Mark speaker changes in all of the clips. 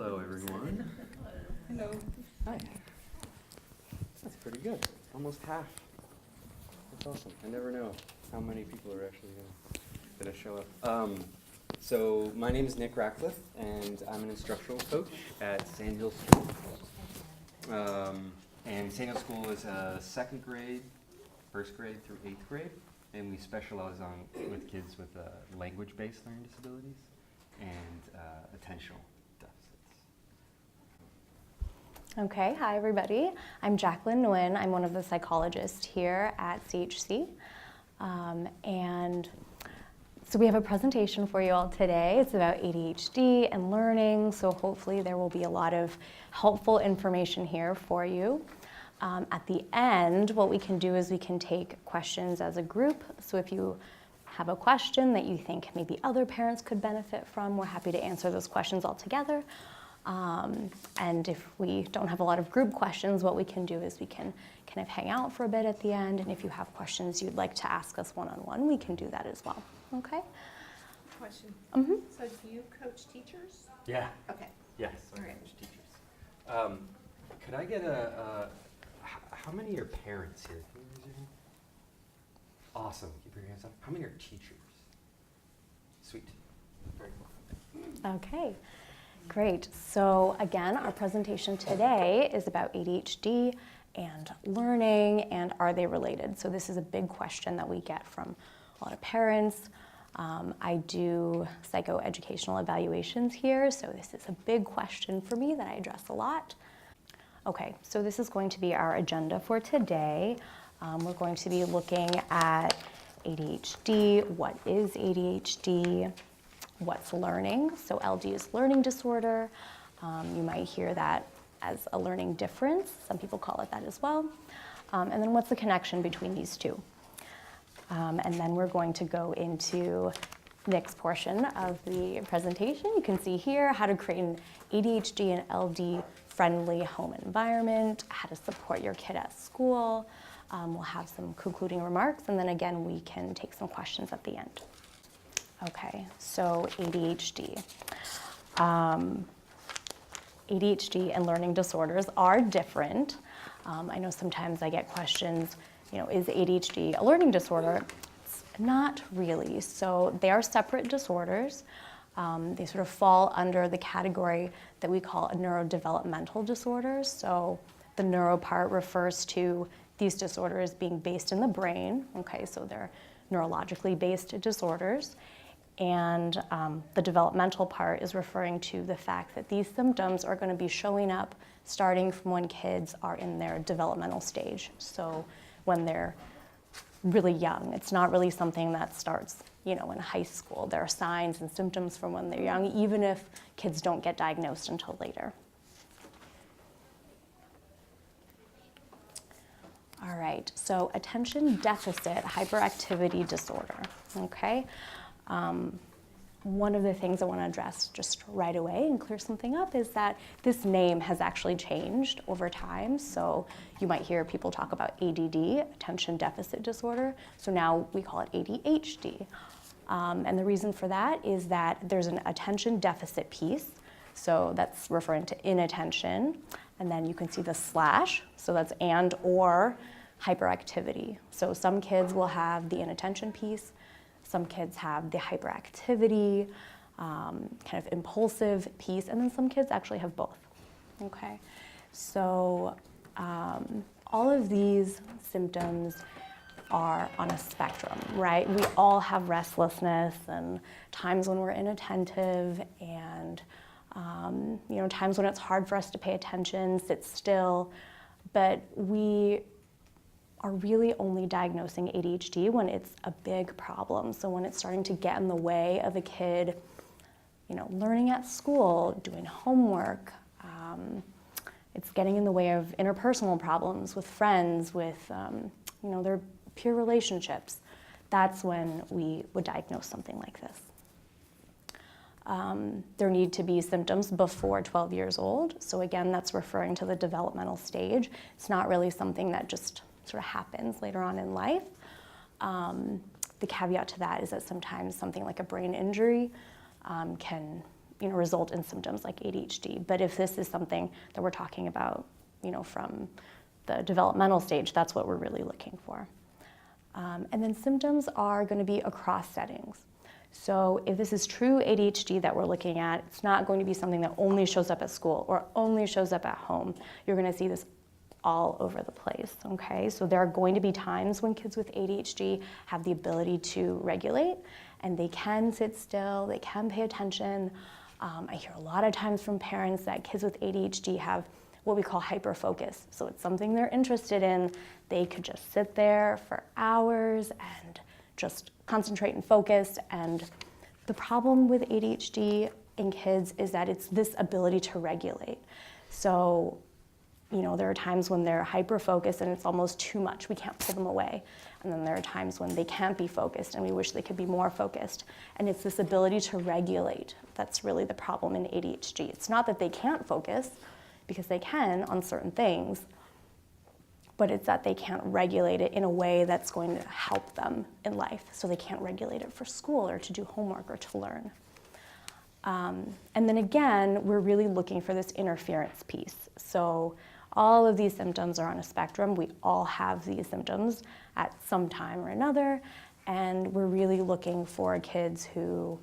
Speaker 1: Hello, everyone.
Speaker 2: Hello.
Speaker 1: Hi. That's pretty good. Almost half. That's awesome. I never know how many people are actually gonna show up. So my name is Nick Ratcliff, and I'm an instructional coach at Sandhill School. And Sandhill School is second grade, first grade through 8th grade, and we specialize with kids with language-based learning disabilities and attentional deficits.
Speaker 3: Okay, hi everybody. I'm Jacqueline Nguyen. I'm one of the psychologists here at CHC. And so we have a presentation for you all today. It's about ADHD and learning, so hopefully there will be a lot of helpful information here for you. At the end, what we can do is we can take questions as a group. So if you have a question that you think maybe other parents could benefit from, we're happy to answer those questions all together. And if we don't have a lot of group questions, what we can do is we can kind of hang out for a bit at the end. And if you have questions you'd like to ask us one-on-one, we can do that as well. Okay?
Speaker 2: Question.
Speaker 3: Mm-hmm.
Speaker 2: So do you coach teachers?
Speaker 1: Yeah.
Speaker 2: Okay.
Speaker 1: Yes, I coach teachers. Could I get how many are parents here? Can you raise your hand? Awesome. Keep your hands up. How many are teachers? Sweet. Very cool.
Speaker 3: Okay, great. So again, our presentation today is about ADHD and learning, and are they related? So this is a big question that we get from a lot of parents. I do psychoeducational evaluations here, so this is a big question for me that I address a lot. Okay, so this is going to be our agenda for today. We're going to be looking at ADHD, what is ADHD, what's learning. So LD is learning disorder. You might hear that as a learning difference. Some people call it that as well. And then what's the connection between these two? And then we're going to go into the next portion of the presentation. You can see here how to create an ADHD and LD friendly home environment, how to support your kid at school. We'll have some concluding remarks, and then again, we can take some questions at the end. Okay, so ADHD. ADHD and learning disorders are different. I know sometimes I get questions, is ADHD a learning disorder? It's not really. So they are separate disorders. They sort of fall under the category that we call a neurodevelopmental disorder. So the neuro part refers to these disorders being based in the brain. Okay, so they're neurologically based disorders. And the developmental part is referring to the fact that these symptoms are going to be showing up starting from when kids are in their developmental stage. So when they're really young. It's not really something that starts, in high school. There are signs and symptoms from when they're young, even if kids don't get diagnosed until later. All right, so attention deficit hyperactivity disorder, okay? One of the things I want to address just right away and clear something up is that this name has actually changed over time. So you might hear people talk about ADD, attention deficit disorder. So now we call it ADHD. And the reason for that is that there's an attention deficit piece. So that's referring to inattention. And then you can see the slash. So that's and or hyperactivity. So some kids will have the inattention piece. Some kids have the hyperactivity, kind of impulsive piece, and then some kids actually have both, okay? So all of these symptoms are on a spectrum, right? We all have restlessness and times when we're inattentive and, times when it's hard for us to pay attention, sit still, but we are really only diagnosing ADHD when it's a big problem. So when it's starting to get in the way of a kid, learning at school, doing homework, it's getting in the way of interpersonal problems with friends, with, their peer relationships. That's when we would diagnose something like this. There need to be symptoms before 12 years old. So again, that's referring to the developmental stage. It's not really something that just sort of happens later on in life. The caveat to that is that sometimes something like a brain injury can result in symptoms like ADHD. But if this is something that we're talking about, from the developmental stage, that's what we're really looking for. And then symptoms are going to be across settings. So if this is true ADHD that we're looking at, it's not going to be something that only shows up at school or only shows up at home. You're going to see this all over the place, okay? So there are going to be times when kids with ADHD have the ability to regulate, and they can sit still, they can pay attention. I hear a lot of times from parents that kids with ADHD have what we call hyperfocus. So it's something they're interested in. They could just sit there for hours and just concentrate and focus. And the problem with ADHD in kids is that it's this ability to regulate. So, there are times when they're hyper-focused and it's almost too much. We can't pull them away. And then there are times when they can't be focused and we wish they could be more focused. And it's this ability to regulate that's really the problem in ADHD. It's not that they can't focus, because they can on certain things, but it's that they can't regulate it in a way that's going to help them in life. So they can't regulate it for school or to do homework or to learn. And then again, we're really looking for this interference piece. So all of these symptoms are on a spectrum. We all have these symptoms at some time or another, and we're really looking for kids who,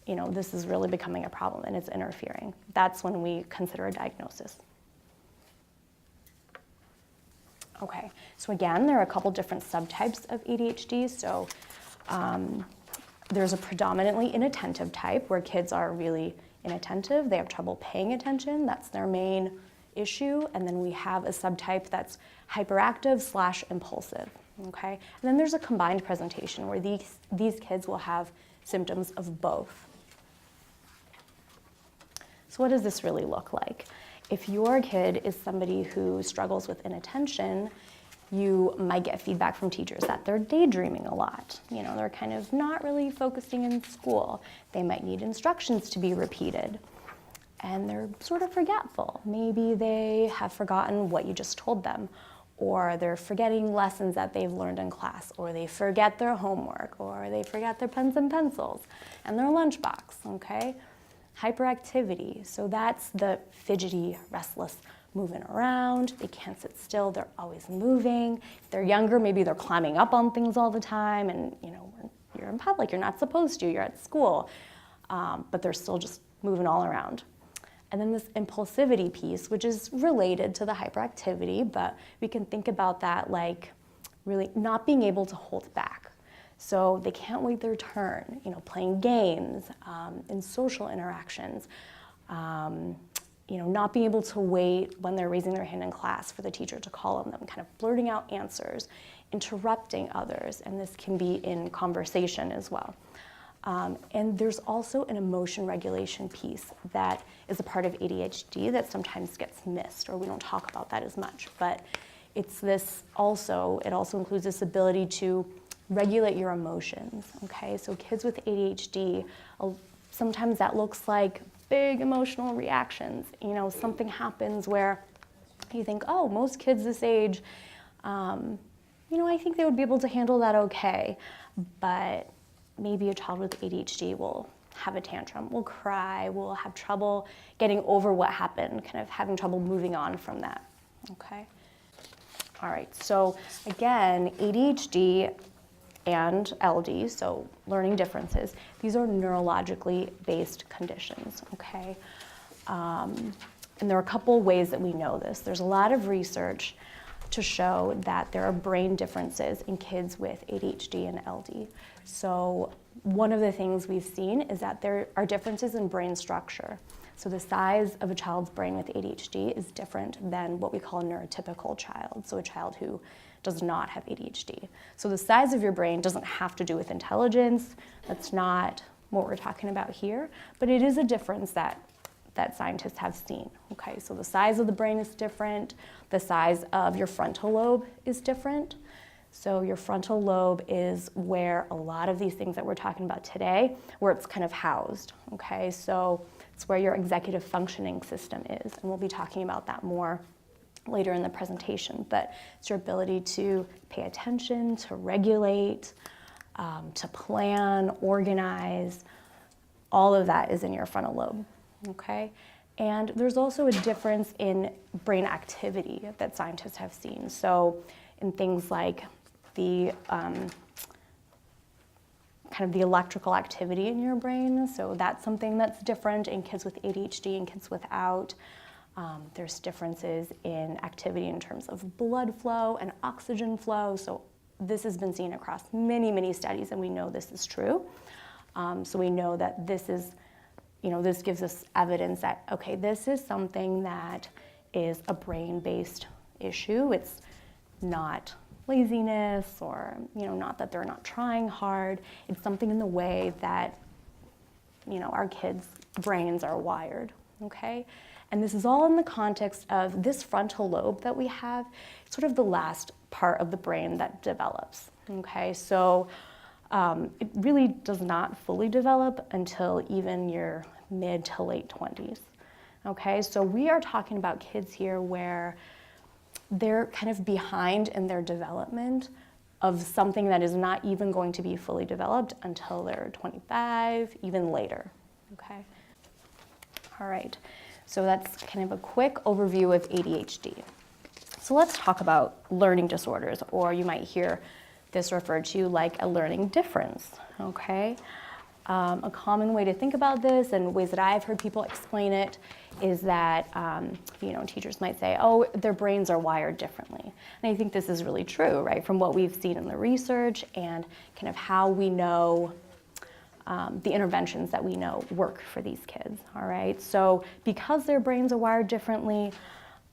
Speaker 3: this is really becoming a problem and it's interfering. That's when we consider a diagnosis. Okay, so again, there are a couple different subtypes of ADHD. So there's a predominantly inattentive type where kids are really inattentive. They have trouble paying attention. That's their main issue. And then we have a subtype that's hyperactive/impulsive. Okay, and then there's a combined presentation where these kids will have symptoms of both. So what does this really look like? If your kid is somebody who struggles with inattention, you might get feedback from teachers that they're daydreaming a lot. They're kind of not really focusing in school. They might need instructions to be repeated. And they're sort of forgetful. Maybe they have forgotten what you just told them, or they're forgetting lessons that they've learned in class, or they forget their homework, or they forget their pens and pencils and their lunchbox, okay? Hyperactivity, so that's the fidgety, restless, moving around. They can't sit still, they're always moving. If they're younger, maybe they're climbing up on things all the time, and you're in public, you're not supposed to, you're at school, but they're still just moving all around. And then this impulsivity piece, which is related to the hyperactivity, but we can think about that like really not being able to hold back. So they can't wait their turn, playing games, in social interactions, not being able to wait when they're raising their hand in class for the teacher to call on them, kind of blurting out answers, interrupting others, and this can be in conversation as well. And there's also an emotion regulation piece that is a part of ADHD that sometimes gets missed, or we don't talk about that as much, but it also includes this ability to regulate your emotions, okay? So kids with ADHD, sometimes that looks like big emotional reactions. Something happens where you think, oh, most kids this age, I think they would be able to handle that okay. But maybe a child with ADHD will have a tantrum, will cry, will have trouble getting over what happened, kind of having trouble moving on from that, okay? All right, so again, ADHD and LD, so learning differences, these are neurologically based conditions, okay? And there are a couple ways that we know this. There's a lot of research to show that there are brain differences in kids with ADHD and LD. So one of the things we've seen is that there are differences in brain structure. So the size of a child's brain with ADHD is different than what we call a neurotypical child, so a child who does not have ADHD. So the size of your brain doesn't have to do with intelligence. That's not what we're talking about here, but it is a difference that scientists have seen. Okay, so the size of the brain is different. The size of your frontal lobe is different. So your frontal lobe is where a lot of these things that we're talking about today, where it's kind of housed. Okay, so it's where your executive functioning system is, and we'll be talking about that more later in the presentation, but it's your ability to pay attention, to regulate, to plan, organize, all of that is in your frontal lobe, okay? And there's also a difference in brain activity that scientists have seen. So in things like the kind of the electrical activity in your brain. So that's something that's different in kids with ADHD and kids without. There's differences in activity in terms of blood flow and oxygen flow. So this has been seen across many, many studies, and we know this is true. So we know that this is, this gives us evidence that, okay, this is something that is a brain-based issue. It's not laziness or, not that they're not trying hard. It's something in the way that, our kids' brains are wired, okay? And this is all in the context of this frontal lobe that we have, sort of the last part of the brain that develops, okay? So it really does not fully develop until even your mid to late 20s, okay? So we are talking about kids here where they're kind of behind in their development of something that is not even going to be fully developed until they're 25, even later, okay? All right, so that's kind of a quick overview of ADHD. So let's talk about learning disorders, or you might hear this referred to like a learning difference, okay? A common way to think about this, and ways that I've heard people explain it, is that teachers might say, oh, their brains are wired differently. And I think this is really true, right? From what we've seen in the research and kind of how we know the interventions that we know work for these kids, all right? So because their brains are wired differently,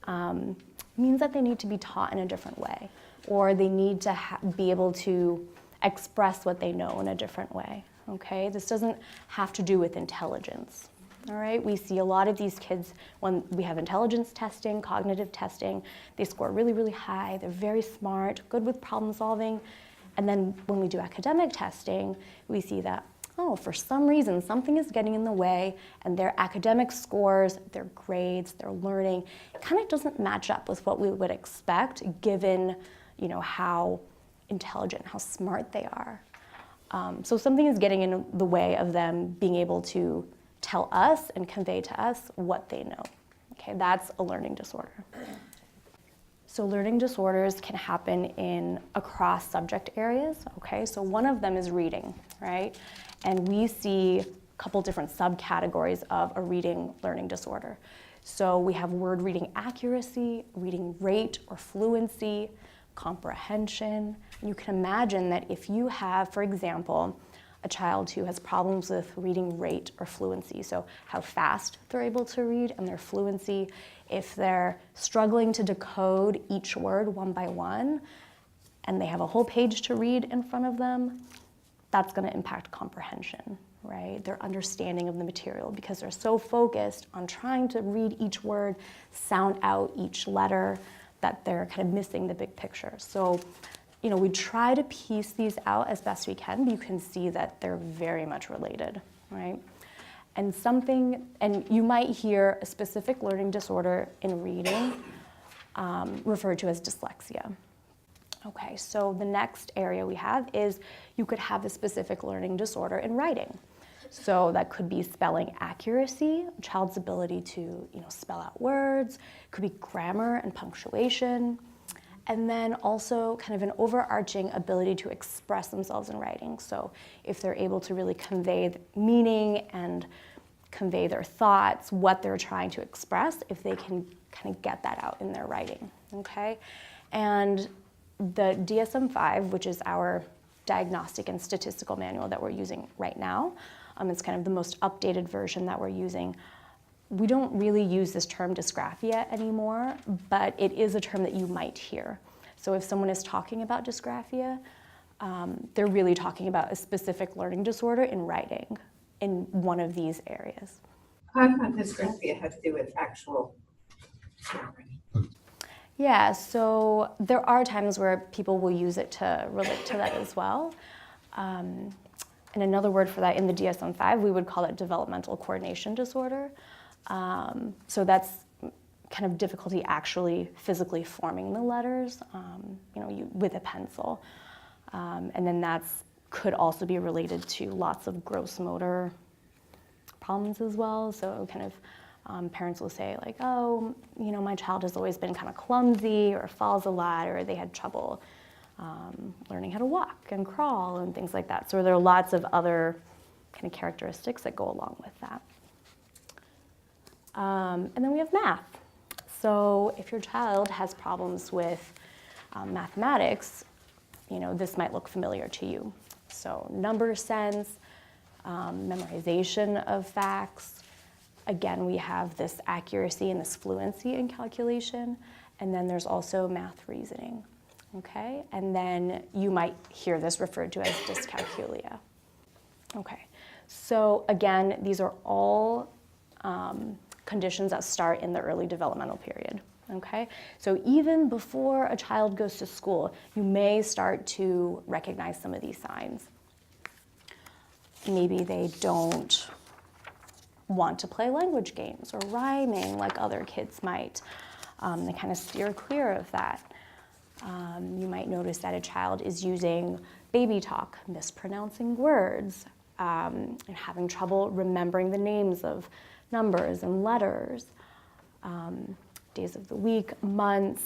Speaker 3: means that they need to be taught in a different way, or they need to be able to express what they know in a different way, okay? This doesn't have to do with intelligence, all right? We see a lot of these kids, when we have intelligence testing, cognitive testing, they score really, really high, they're very smart, good with problem solving, and then when we do academic testing, we see that, oh, for some reason, something is getting in the way, and their academic scores, their grades, their learning, kind of doesn't match up with what we would expect, given, how intelligent, how smart they are. So something is getting in the way of them being able to tell us and convey to us what they know. Okay, that's a learning disorder. So learning disorders can happen across subject areas, okay? So one of them is reading, right? And we see a couple different subcategories of a reading learning disorder. So we have word reading accuracy, reading rate or fluency, comprehension. And you can imagine that if you have, for example, a child who has problems with reading rate or fluency, so how fast they're able to read and their fluency, if they're struggling to decode each word one by one, and they have a whole page to read in front of them, that's going to impact comprehension, right? Their understanding of the material, because they're so focused on trying to read each word, sound out each letter, that they're kind of missing the big picture. So, we try to piece these out as best we can, but you can see that they're very much related, right? And you might hear a specific learning disorder in reading referred to as dyslexia. Okay, so the next area we have is you could have a specific learning disorder in writing. So that could be spelling accuracy, a child's ability to spell out words, it could be grammar and punctuation, and then also kind of an overarching ability to express themselves in writing. So if they're able to really convey the meaning and convey their thoughts, what they're trying to express, if they can kind of get that out in their writing, okay? And the DSM-5, which is our diagnostic and statistical manual that we're using right now, it's kind of the most updated version that we're using. We don't really use this term dysgraphia anymore, but it is a term that you might hear. So if someone is talking about dysgraphia, they're really talking about a specific learning disorder in writing in one of these areas.
Speaker 4: I thought dysgraphia had to do with actual swearing.
Speaker 3: Yeah, so there are times where people will use it to relate to that as well. And another word for that in the DSM-5, we would call it developmental coordination disorder. So that's kind of difficulty actually physically forming the letters, with a pencil. And then could also be related to lots of gross motor problems as well. So kind of parents will say like, oh, my child has always been kind of clumsy or falls a lot, or they had trouble learning how to walk and crawl and things like that. So there are lots of other kind of characteristics that go along with that. And then we have math. So if your child has problems with mathematics, this might look familiar to you. So number sense, memorization of facts. Again, we have this accuracy and this fluency in calculation. And then there's also math reasoning, okay? And then you might hear this referred to as dyscalculia. Okay, so again, these are all conditions that start in the early developmental period, okay? So even before a child goes to school, you may start to recognize some of these signs. Maybe they don't want to play language games or rhyming like other kids might. They kind of steer clear of that. You might notice that a child is using baby talk, mispronouncing words, and having trouble remembering the names of numbers and letters, days of the week, months,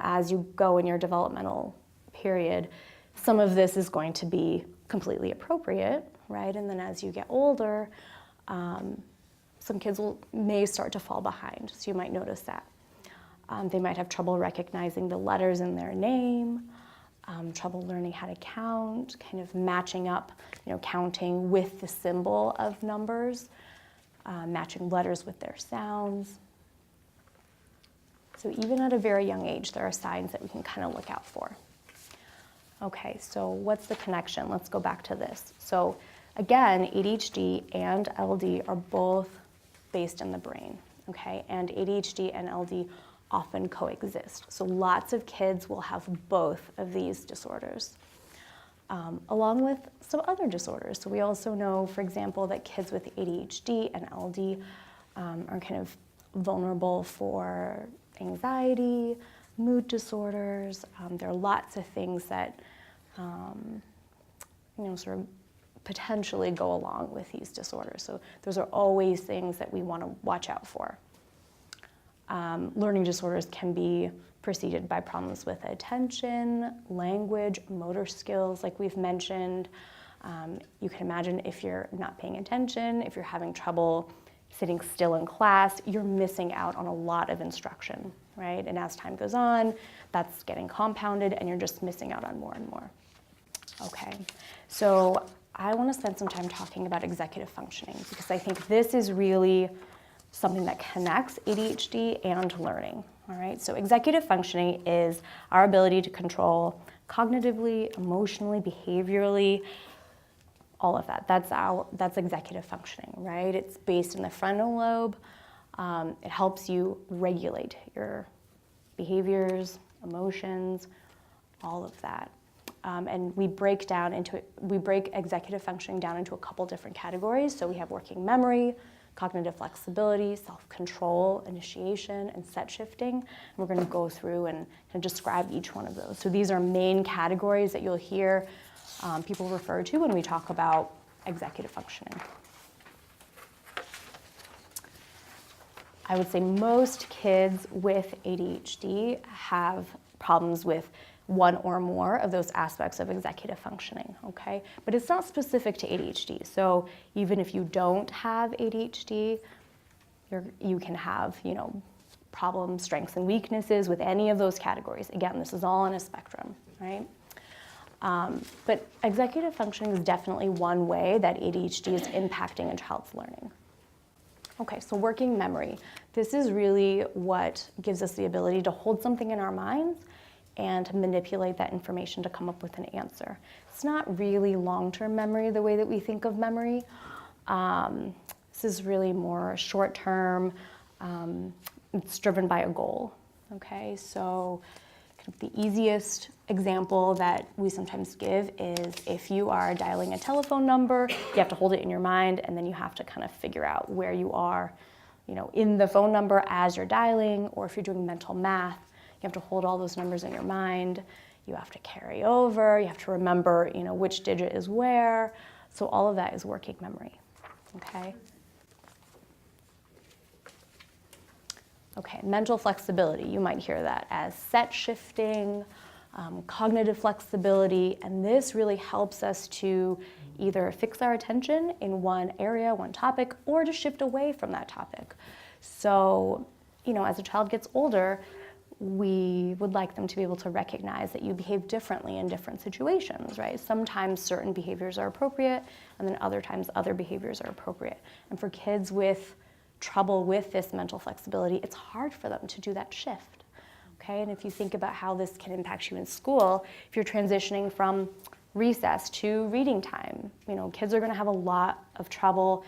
Speaker 3: as you go in your developmental period. Some of this is going to be completely appropriate, right? And then as you get older, some kids may start to fall behind, so you might notice that. They might have trouble recognizing the letters in their name, trouble learning how to count, kind of matching up, counting with the symbol of numbers, matching letters with their sounds. So even at a very young age, there are signs that we can kind of look out for. Okay, so what's the connection? Let's go back to this. So again, ADHD and LD are both based in the brain, okay? And ADHD and LD often coexist. So lots of kids will have both of these disorders, along with some other disorders. So we also know, for example, that kids with ADHD and LD are kind of vulnerable for anxiety, mood disorders. There are lots of things that sort of potentially go along with these disorders. So those are always things that we want to watch out for. Learning disorders can be preceded by problems with attention, language, motor skills, like we've mentioned. You can imagine if you're not paying attention, if you're having trouble sitting still in class, you're missing out on a lot of instruction, right? And as time goes on, that's getting compounded and you're just missing out on more and more. Okay, so I want to spend some time talking about executive functioning because I think this is really something that connects ADHD and learning, all right? So executive functioning is our ability to control cognitively, emotionally, behaviorally, all of that. That's executive functioning, right? It's based in the frontal lobe. It helps you regulate your behaviors, emotions, all of that. And we break executive functioning down into a couple different categories. So we have working memory, cognitive flexibility, self-control, initiation, and set shifting. And we're going to go through and describe each one of those. So these are main categories that you'll hear people refer to when we talk about executive functioning. I would say most kids with ADHD have problems with one or more of those aspects of executive functioning, okay? But it's not specific to ADHD. So even if you don't have ADHD, you can have, problems, strengths, and weaknesses with any of those categories. Again, this is all on a spectrum, right? But executive functioning is definitely one way that ADHD is impacting a child's learning. Okay, so working memory. This is really what gives us the ability to hold something in our minds and to manipulate that information to come up with an answer. It's not really long-term memory the way that we think of memory. This is really more short-term. It's driven by a goal, okay? So kind of the easiest example that we sometimes give is if you are dialing a telephone number, you have to hold it in your mind and then you have to kind of figure out where you are, in the phone number as you're dialing, or if you're doing mental math, you have to hold all those numbers in your mind. You have to carry over. You have to remember, which digit is where. So all of that is working memory, okay? Okay, mental flexibility, you might hear that as set shifting, cognitive flexibility, and this really helps us to either fix our attention in one area, one topic, or to shift away from that topic. So, as a child gets older, we would like them to be able to recognize that you behave differently in different situations, right? Sometimes certain behaviors are appropriate, and then other times other behaviors are appropriate. And for kids with trouble with this mental flexibility, it's hard for them to do that shift, okay? And if you think about how this can impact you in school, if you're transitioning from recess to reading time, kids are gonna have a lot of trouble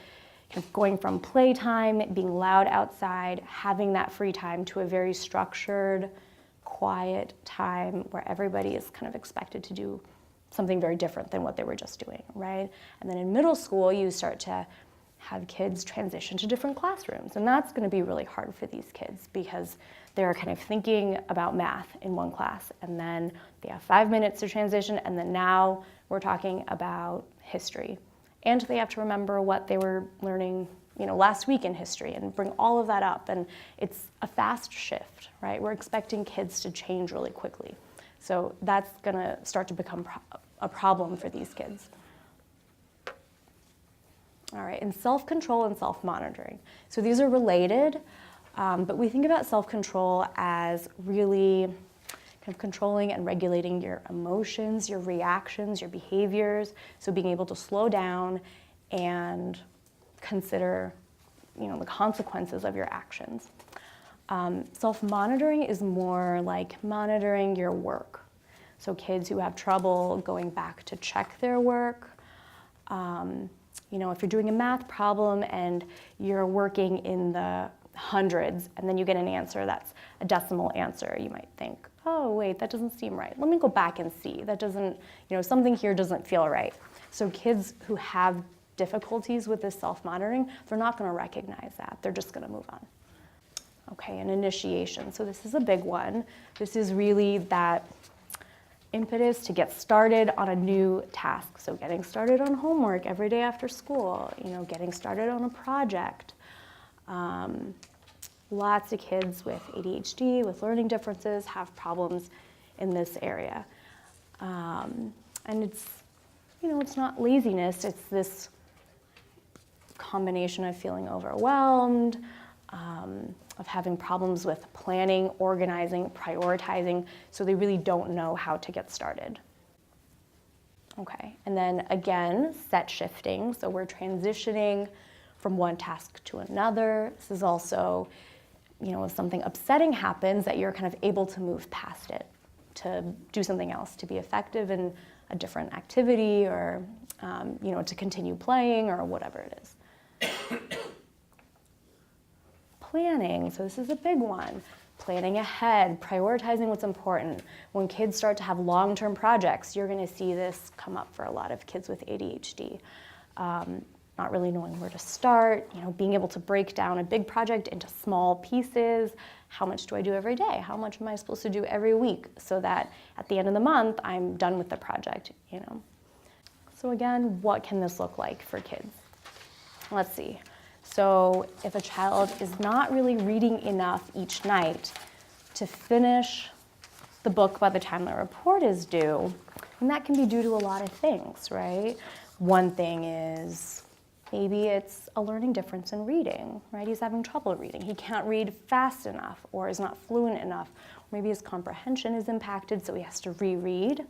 Speaker 3: kind of going from playtime, being loud outside, having that free time to a very structured, quiet time where everybody is kind of expected to do something very different than what they were just doing, right? And then in middle school, you start to have kids transition to different classrooms. And that's gonna be really hard for these kids because they're kind of thinking about math in one class, and then they have 5 minutes to transition, and then now we're talking about history. And they have to remember what they were learning, last week in history and bring all of that up. And it's a fast shift, right? We're expecting kids to change really quickly. So that's gonna start to become a problem for these kids. All right, and self-control and self-monitoring. So these are related, but we think about self-control as really kind of controlling and regulating your emotions, your reactions, your behaviors. So being able to slow down and consider, the consequences of your actions. Self-monitoring is more like monitoring your work. So kids who have trouble going back to check their work, if you're doing a math problem and you're working in the hundreds and then you get an answer that's a decimal answer, you might think, oh wait, that doesn't seem right. Let me go back and see. That doesn't, something here doesn't feel right. So kids who have difficulties with this self-monitoring, they're not gonna recognize that. They're just gonna move on. Okay, and initiation. So this is a big one. This is really that impetus to get started on a new task. So getting started on homework every day after school, getting started on a project. Lots of kids with ADHD, with learning differences, have problems in this area. And it's, it's not laziness, it's this combination of feeling overwhelmed, of having problems with planning, organizing, prioritizing, so they really don't know how to get started. Okay, and then again, set shifting, so we're transitioning from one task to another. This is also, if something upsetting happens, that you're kind of able to move past it, to do something else, to be effective in a different activity, or to continue playing, or whatever it is. Planning, so this is a big one. Planning ahead, prioritizing what's important. When kids start to have long-term projects, you're gonna see this come up for a lot of kids with ADHD. Not really knowing where to start, being able to break down a big project into small pieces. How much do I do every day? How much am I supposed to do every week so that at the end of the month, I'm done with the project, So again, what can this look like for kids? Let's see. So if a child is not really reading enough each night to finish the book by the time the report is due, and that can be due to a lot of things, right? One thing is maybe it's a learning difference in reading, right? He's having trouble reading. He can't read fast enough or is not fluent enough. Maybe his comprehension is impacted, so he has to reread,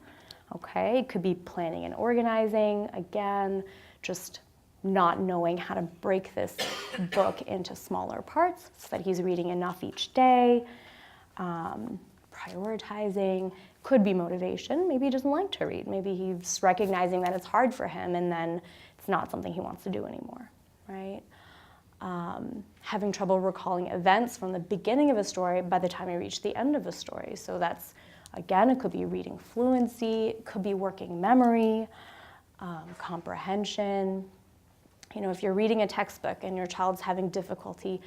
Speaker 3: okay? It could be planning and organizing, again, just not knowing how to break this book into smaller parts so that he's reading enough each day. Prioritizing, could be motivation. Maybe he doesn't like to read. Maybe he's recognizing that it's hard for him and then it's not something he wants to do anymore, right? Having trouble recalling events from the beginning of a story by the time you reach the end of a story. So that's, again, it could be reading fluency, it could be working memory, comprehension. If you're reading a textbook and your child's having difficulty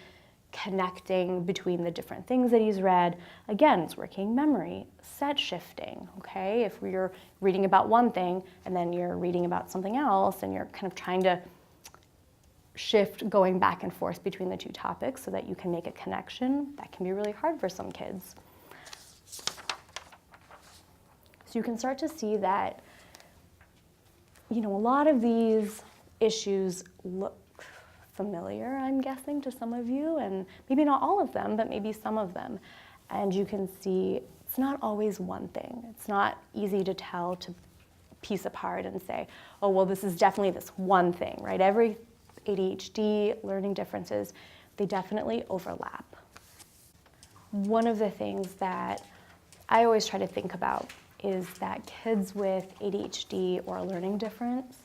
Speaker 3: connecting between the different things that he's read, again, it's working memory, set shifting, okay? If you're reading about one thing and then you're reading about something else and you're kind of trying to shift going back and forth between the two topics so that you can make a connection. That can be really hard for some kids. So you can start to see that, a lot of these issues look familiar, I'm guessing, to some of you, and maybe not all of them, but maybe some of them. And you can see it's not always one thing. It's not easy to tell, to piece apart and say, oh, well, this is definitely this one thing, right? Every ADHD, learning differences, they definitely overlap. One of the things that I always try to think about is that kids with ADHD or a learning difference,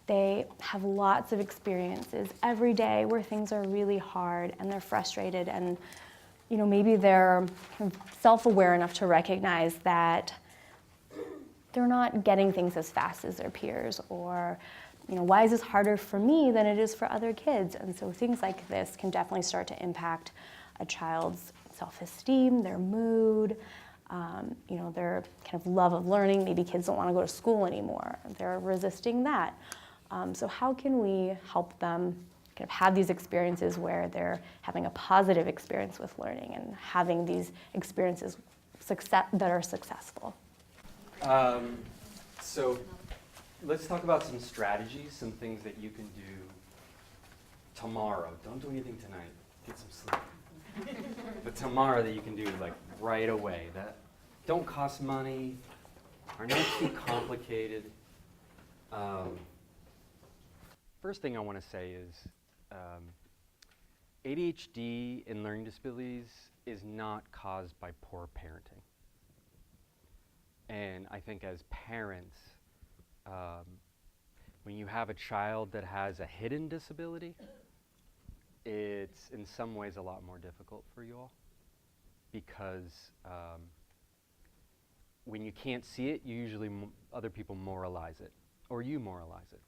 Speaker 3: they have lots of experiences every day where things are really hard and they're frustrated, and maybe they're self-aware enough to recognize that they're not getting things as fast as their peers, or why is this harder for me than it is for other kids? And so things like this can definitely start to impact a child's self-esteem, their mood, their kind of love of learning. Maybe kids don't want to go to school anymore. They're resisting that. So how can we help them kind of have these experiences where they're having a positive experience with learning and having these experiences that are successful?
Speaker 1: So let's talk about some strategies, some things that you can do tomorrow. Don't do anything tonight. Get some sleep. But tomorrow that you can do like right away. That don't cost money, are not too complicated. First thing I want to say is ADHD and learning disabilities is not caused by poor parenting. And I think as parents, when you have a child that has a hidden disability, it's in some ways a lot more difficult for you all, because when you can't see it, usually other people moralize it, or you moralize it.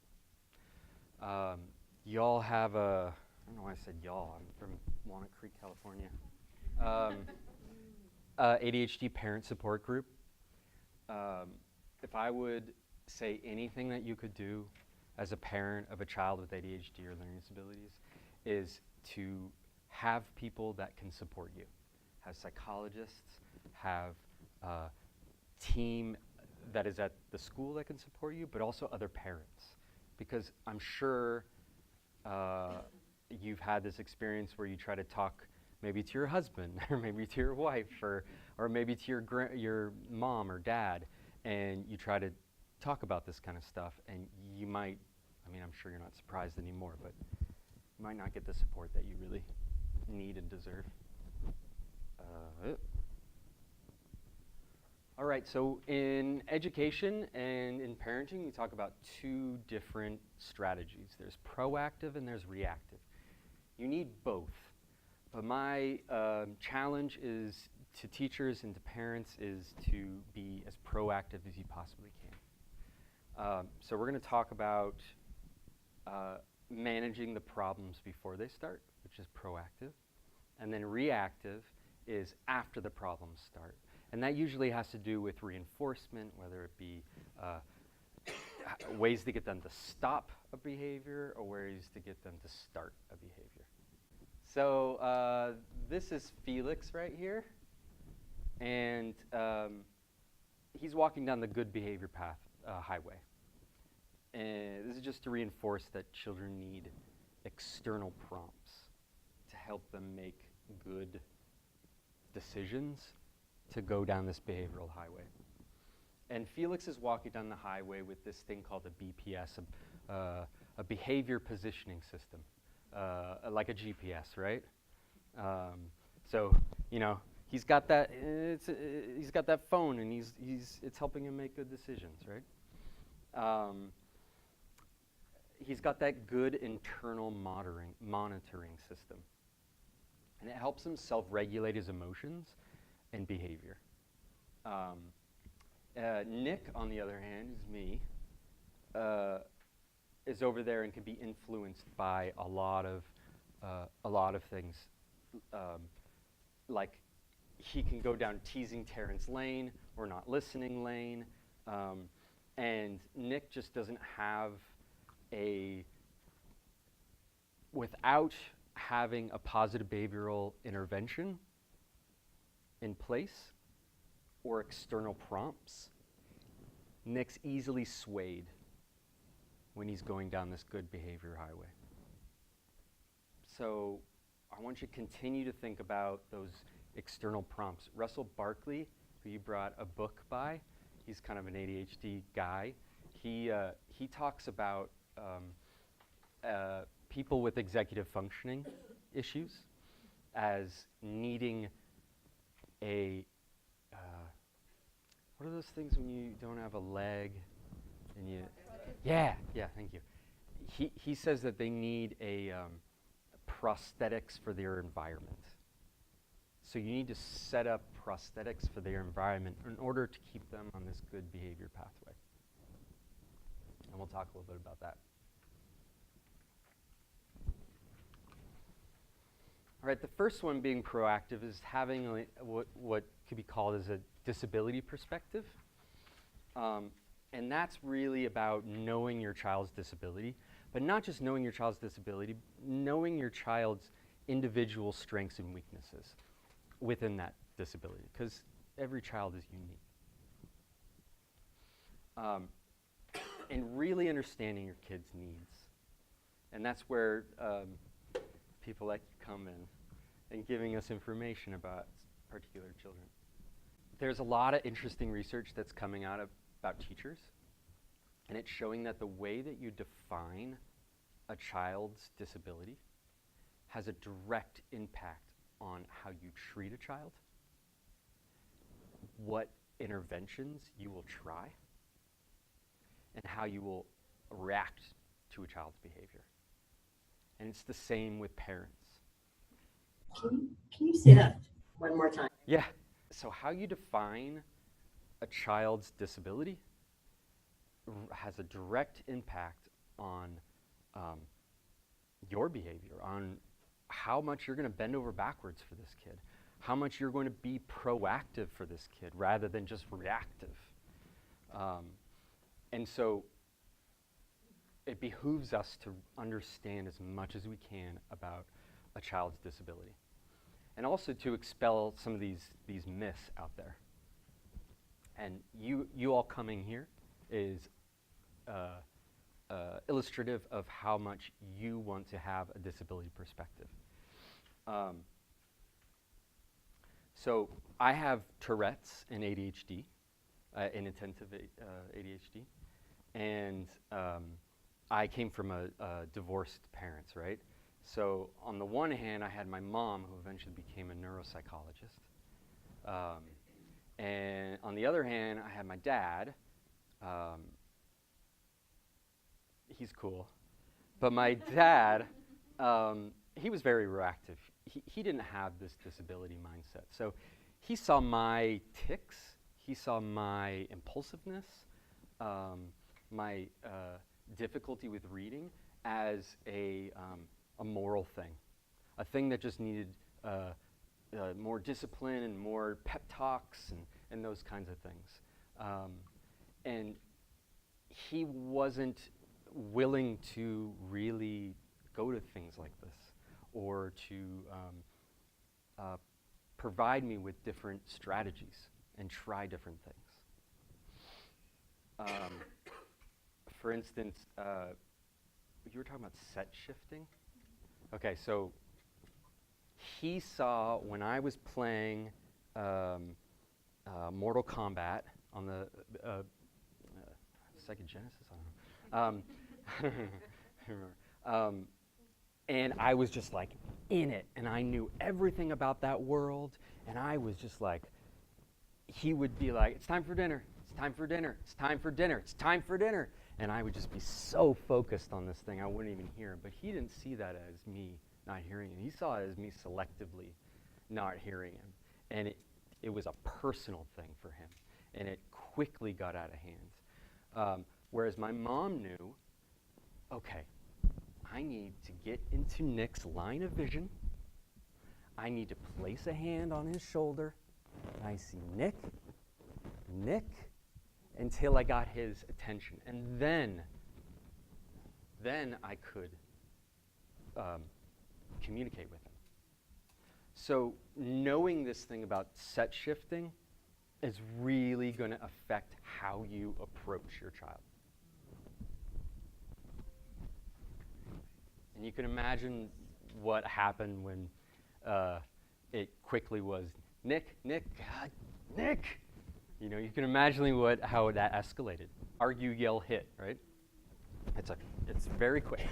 Speaker 1: Y'all have a, I don't know why I said y'all, I'm from Walnut Creek, California, ADHD parent support group. If I would say anything that you could do as a parent of a child with ADHD or learning disabilities is to have people that can support you. Have psychologists, have a team that is at the school that can support you, but also other parents. Because I'm sure you've had this experience where you try to talk maybe to your husband, or maybe to your wife, or maybe to your mom or dad, and you try to talk about this kind of stuff, and you might, I'm sure you're not surprised anymore, but you might not get the support that you really need and deserve. All right, so in education and in parenting, we talk about two different strategies. There's proactive and there's reactive. You need both. But my challenge is to teachers and to parents is to be as proactive as you possibly can. So we're going to talk about managing the problems before they start, which is proactive. And then reactive is after the problems start. And that usually has to do with reinforcement, whether it be ways to get them to stop a behavior or ways to get them to start a behavior. So this is Felix right here. And he's walking down the good behavior path highway. And this is just to reinforce that children need external prompts to help them make good decisions to go down this behavioral highway. And Felix is walking down the highway with this thing called a BPS, a behavior positioning system, like a GPS, right? So, he's got that. He's got that phone, and it's helping him make good decisions, right? He's got that good internal monitoring system, and it helps him self-regulate his emotions and behavior. Nick, on the other hand, who's me, is over there and can be influenced by a lot of things. Like he can go down teasing Terrence lane or not listening lane, and Nick just doesn't have a without having a positive behavioral intervention in place or external prompts, Nick's easily swayed when he's going down this good behavior highway. So I want you to continue to think about those external prompts. Russell Barkley, who you brought a book by, he's kind of an ADHD guy. He talks about people with executive functioning issues as needing a, what are those things when you don't have a leg and you, yeah, thank you. He says that they need a prosthetics for their environment. So you need to set up prosthetics for their environment in order to keep them on this good behavior pathway. And we'll talk a little bit about that. All right, the first one being proactive is having what could be called as a disability perspective. And that's really about knowing your child's disability, but not just knowing your child's disability, knowing your child's individual strengths and weaknesses within that disability, because every child is unique. And really understanding your kid's needs. And that's where people like you come in and giving us information about particular children. There's a lot of interesting research that's coming out about teachers, and it's showing that the way that you define a child's disability has a direct impact on how you treat a child, what interventions you will try, and how you will react to a child's behavior. And it's the same with parents.
Speaker 4: Can you say that one more time?
Speaker 1: Yeah. So how you define a child's disability has a direct impact on your behavior, on how much you're going to bend over backwards for this kid, how much you're going to be proactive for this kid rather than just reactive. And so it behooves us to understand as much as we can about a child's disability, and also to expel some of these myths out there. And you all coming here is illustrative of how much you want to have a disability perspective. So I have Tourette's and ADHD, inattentive ADHD, and I came from a divorced parents, right? So on the one hand, I had my mom, who eventually became a neuropsychologist. And on the other hand, I had my dad. He's cool. But my dad, he was very reactive. He didn't have this disability mindset. So he saw my tics, he saw my impulsiveness, my difficulty with reading as a moral thing, a thing that just needed more discipline and more pep talks and those kinds of things. And he wasn't willing to really go to things like this or to provide me with different strategies and try different things. For instance, you were talking about set shifting? Okay, so he saw when I was playing Mortal Kombat on the Sega Genesis, I don't know. And I was just like in it, and I knew everything about that world, and I was just like, he would be like, it's time for dinner, it's time for dinner, it's time for dinner, it's time for dinner. And I would just be so focused on this thing, I wouldn't even hear him. But he didn't see that as me not hearing him. He saw it as me selectively not hearing him. And it was a personal thing for him. And it quickly got out of hand. Whereas my mom knew, okay, I need to get into Nick's line of vision. I need to place a hand on his shoulder. And I see Nick, until I got his attention. And then I could communicate with him. So knowing this thing about set shifting is really going to affect how you approach your child. And you can imagine what happened when it quickly was, Nick, God, Nick! You know, you can imagine how that escalated. Argue, yell, hit, right? It's very quick,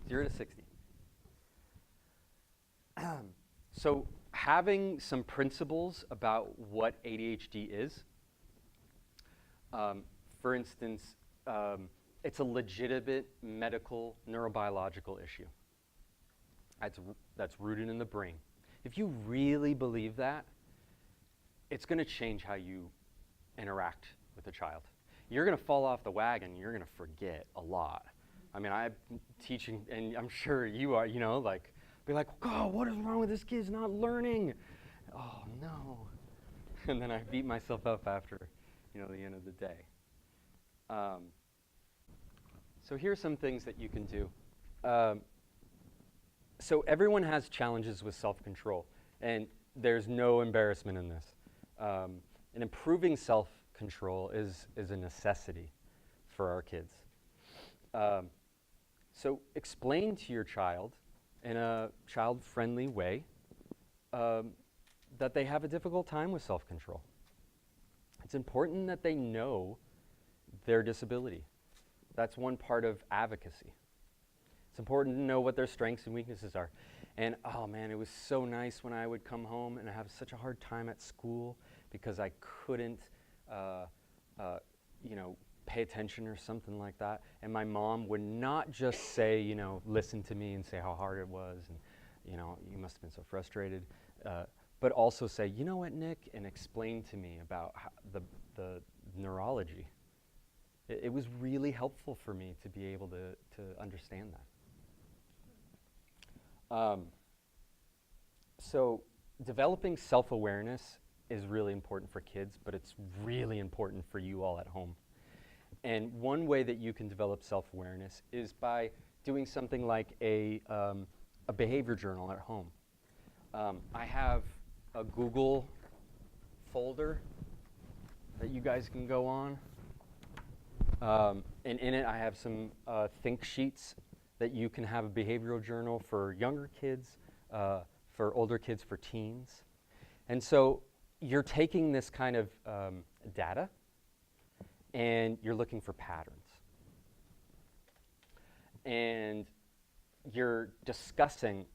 Speaker 1: 0 to 60. So having some principles about what ADHD is, for instance, it's a legitimate medical neurobiological issue. That's rooted in the brain. If you really believe that, it's going to change how you interact with a child. You're going to fall off the wagon. You're going to forget a lot. I mean, I'm teaching, and I'm sure you are, you know, like, be like, God, what is wrong with this kid? He's not learning. Oh, no. And then I beat myself up after, you know, the end of the day. So here's some things that you can do. So everyone has challenges with self-control, and there's no embarrassment in this. And improving self-control is a necessity for our kids. So explain to your child in a child-friendly way that they have a difficult time with self-control. It's important that they know their disability. That's one part of advocacy. It's important to know what their strengths and weaknesses are. And oh man, it was so nice when I would come home and I have such a hard time at school because I couldn't, you know, pay attention or something like that. And my mom would not just say, you know, listen to me and say how hard it was and, you know, you must have been so frustrated, but also say, you know what, Nick, and explain to me about how the neurology. It was really helpful for me to be able to understand that. So developing self-awareness is really important for kids, but it's really important for you all at home. And one way that you can develop self-awareness is by doing something like a behavior journal at home. I have a Google folder that you guys can go on. And in it, I have some think sheets that you can have a behavioral journal for younger kids, for older kids, for teens. And so you're taking this kind of data and you're looking for patterns. And you're discussing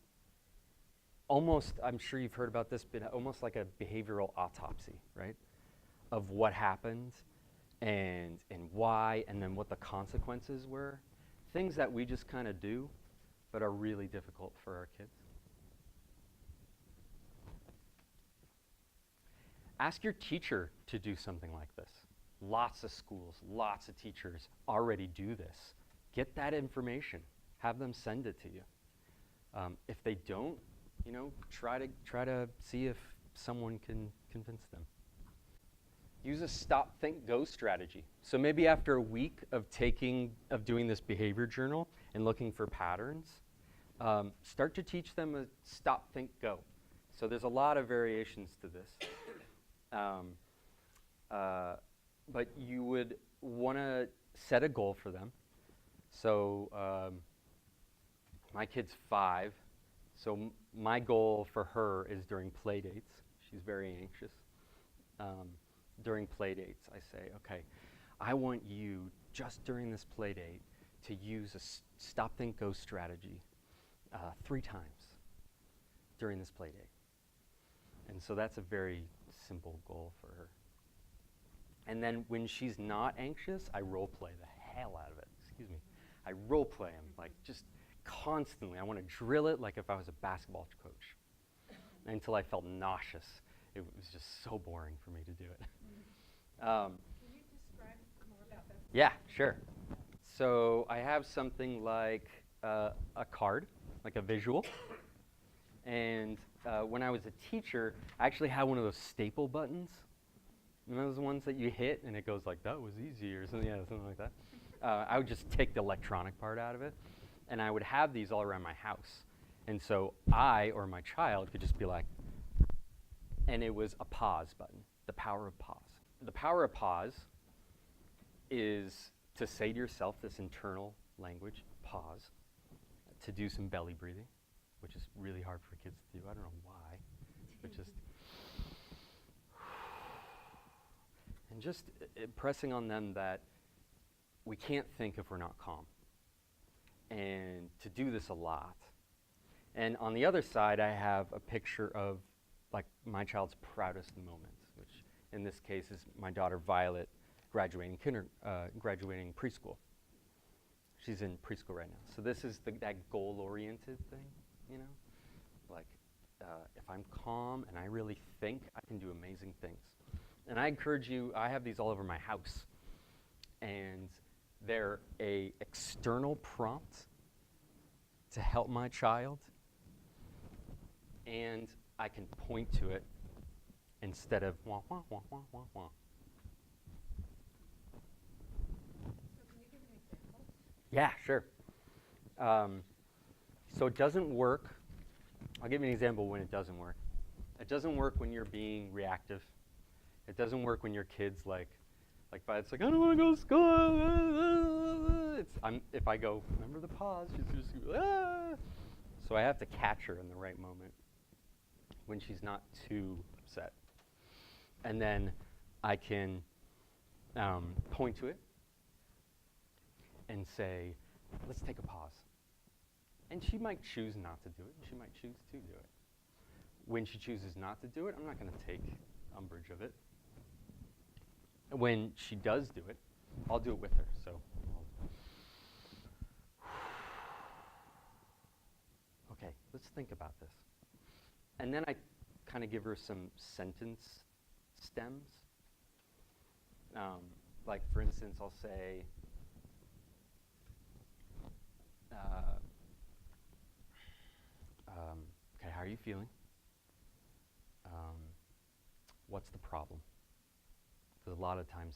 Speaker 1: almost, I'm sure you've heard about this, but almost like a behavioral autopsy, right? Of what happened and why, and then what the consequences were. Things that we just kind of do, but are really difficult for our kids. Ask your teacher to do something like this. Lots of schools, lots of teachers already do this. Get that information. Have them send it to you. If they don't, you know, try to see if someone can convince them. Use a stop, think, go strategy. So maybe after a week of doing this behavior journal and looking for patterns, start to teach them a stop, think, go. So there's a lot of variations to this. But you would want to set a goal for them. So my kid's 5, so my goal for her is during play dates. She's very anxious. During play dates, I say, okay, I want you just during this play date to use a stop, think, go strategy 3 times during this play date. And so that's a very simple goal for her. And then when she's not anxious, I role play the hell out of it. Excuse me. I role play them like just constantly. I want to drill it like if I was a basketball coach until I felt nauseous. It was just so boring for me to do it.
Speaker 2: Can you describe more about that?
Speaker 1: Yeah, sure. So I have something like a card, like a visual. And when I was a teacher, I actually had one of those staple buttons. You know those ones that you hit and it goes like, that was easy, or something, yeah, something like that. I would just take the electronic part out of it.
Speaker 2: And I would have these all around my house. And so I or my child could just be like, and it was a pause button, the power of pause. The power of pause is to say to yourself this internal language, pause, to do some belly breathing, which is really hard for kids to do. I don't know why, but just, and just impressing on them that we can't think if we're not calm. And to do this a lot. And on the other side, I have a picture of like my child's proudest moments, which in this case is my daughter Violet graduating preschool. She's in preschool right now. So this is that goal-oriented thing, you know? Like, if I'm calm and I really think, I can do amazing things. And I encourage you, I have these all over my house. And they're a external prompt to help my child. And I can point to it instead of wah, wah, wah, wah, wah, wah. Yeah, sure. So it doesn't work. I'll give you an example when it doesn't work. It doesn't work when you're being reactive. It doesn't work when your kid's like it's like, I don't want to go to school. If I go, remember the pause, she's just, ah. So I have to catch her in the right moment when she's not too upset. And then I can point to it and say, let's take a pause. And she might choose not to do it, and she might choose to do it. When she chooses not to do it, I'm not going to take umbrage of it. When she does do it, I'll do it with her. So, okay, let's think about this. And then I kind of give her some sentence stems. Like, for instance, I'll say, okay, how are you feeling? What's the problem? Because a lot of times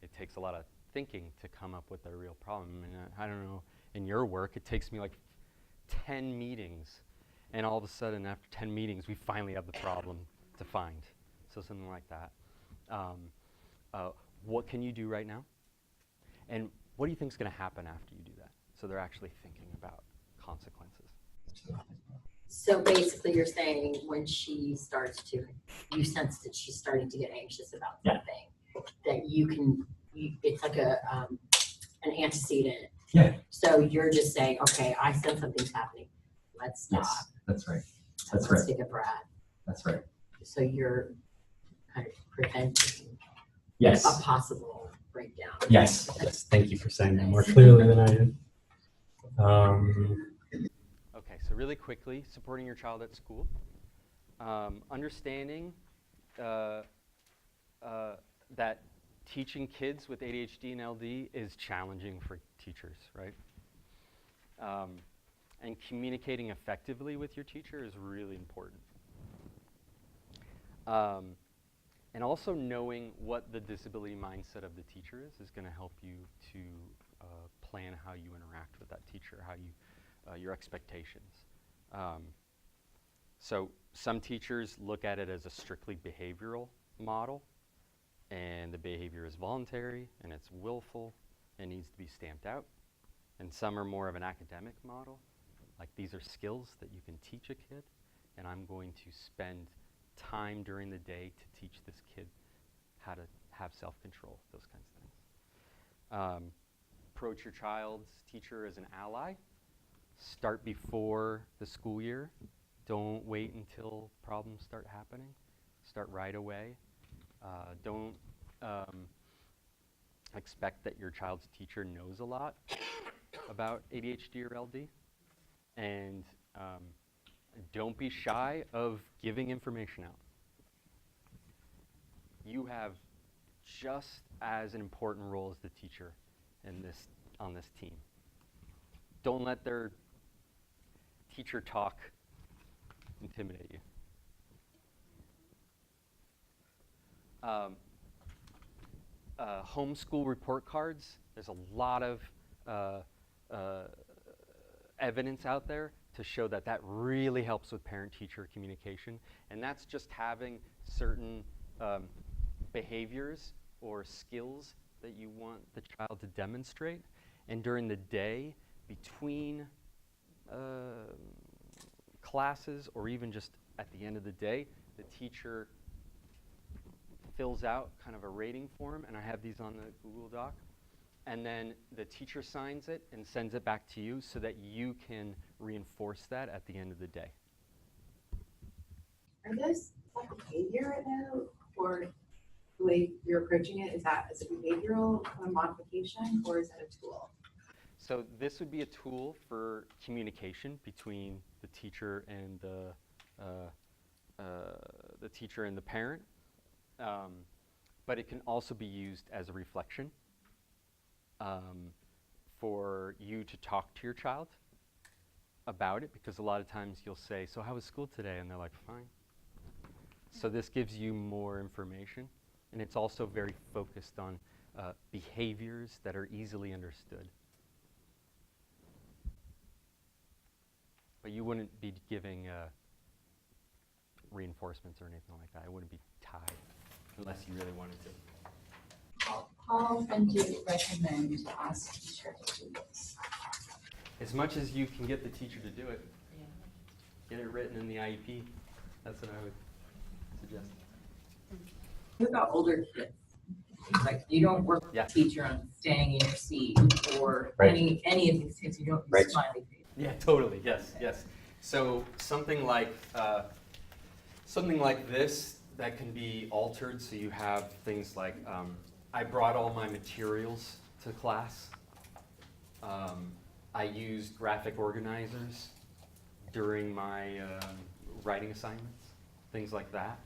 Speaker 2: it takes a lot of thinking to come up with a real problem. And I don't know, in your work, it takes me like 10 meetings. And all of a sudden, after 10 meetings, we finally have the problem to find. So something like that. What can you do right now? And what do you think is going to happen after you do that? So they're actually thinking about consequences.
Speaker 5: So basically you're saying when she starts to, you sense that she's starting to get anxious about something, that it's like an antecedent.
Speaker 6: Yeah.
Speaker 5: So you're just saying, okay, I sense something's happening. Let's stop.
Speaker 6: Yes, that's right.
Speaker 5: Let's take a breath.
Speaker 6: That's right.
Speaker 5: So you're kind of preventing
Speaker 6: Yes.
Speaker 5: a possible breakdown.
Speaker 6: Yes. Yes. Thank you for saying that more clearly than I did.
Speaker 2: Okay, so really quickly, supporting your child at school. Understanding that teaching kids with ADHD and LD is challenging for teachers, right? And communicating effectively with your teacher is really important. And also knowing what the disability mindset of the teacher is going to help you to plan how you interact with that teacher, how you your expectations. So some teachers look at it as a strictly behavioral model, and the behavior is voluntary and it's willful and needs to be stamped out. And some are more of an academic model, like these are skills that you can teach a kid, and I'm going to spend time during the day to teach this kid how to have self-control, those kinds of things. Approach your child's teacher as an ally. Start before the school year. Don't wait until problems start happening. Start right away. Don't expect that your child's teacher knows a lot about ADHD or LD. And don't be shy of giving information out. You have just as an important role as the teacher on this team. Don't let their teacher talk intimidate you. Homeschool report cards. There's a lot of evidence out there to show that that really helps with parent-teacher communication, and that's just having certain behaviors or skills that you want the child to demonstrate, and during the day, between classes, or even just at the end of the day, the teacher fills out kind of a rating form, and I have these on the Google Doc, and then the teacher signs it and sends it back to you so that you can reinforce that at the end of the day.
Speaker 4: Are those like behavior right now, or the way you're approaching it, is it behavioral kind of modification, or is it a tool?
Speaker 2: So this would be a tool for communication between the teacher and the teacher and the parent, but it can also be used as a reflection for you to talk to your child about it, because a lot of times you'll say, "So how was school today?" And they're like, "Fine." So this gives you more information, and it's also very focused on behaviors that are easily understood. But you wouldn't be giving reinforcements or anything like that. It wouldn't be tied unless you really wanted to.
Speaker 7: How often do you recommend to ask teacher to do this?
Speaker 2: As much as you can get the teacher to do it. Yeah. Get it written in the IEP. That's what I would suggest.
Speaker 5: What about older kids? Like, you don't work with
Speaker 2: Yeah.
Speaker 5: the teacher on staying in your seat or
Speaker 6: Right.
Speaker 5: any of these things. You don't use
Speaker 6: Right.
Speaker 5: smiley face.
Speaker 2: Yeah, totally. Yes, yes. So something like this that can be altered. So you have things like, I brought all my materials to class. I used graphic organizers during my writing assignments, things like that.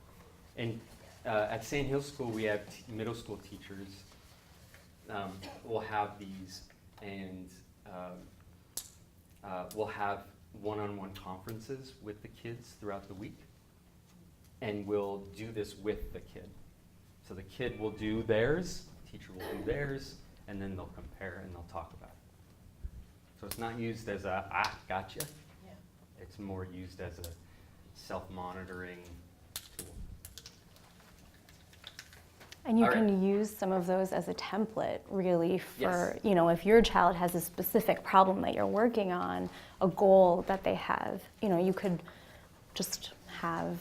Speaker 2: And at Sand Hill School, we have middle school teachers. We'll have these, and we'll have one-on-one conferences with the kids throughout the week, and we'll do this with the kid. So the kid will do theirs, teacher will do theirs, and then they'll compare and they'll talk about it. So it's not used as a, gotcha.
Speaker 5: Yeah.
Speaker 2: It's more used as a self-monitoring tool.
Speaker 3: And you
Speaker 2: All right.
Speaker 3: can use some of those as a template, really, for,
Speaker 2: Yes.
Speaker 3: you know, if your child has a specific problem that you're working on, a goal that they have, you know, you could just have,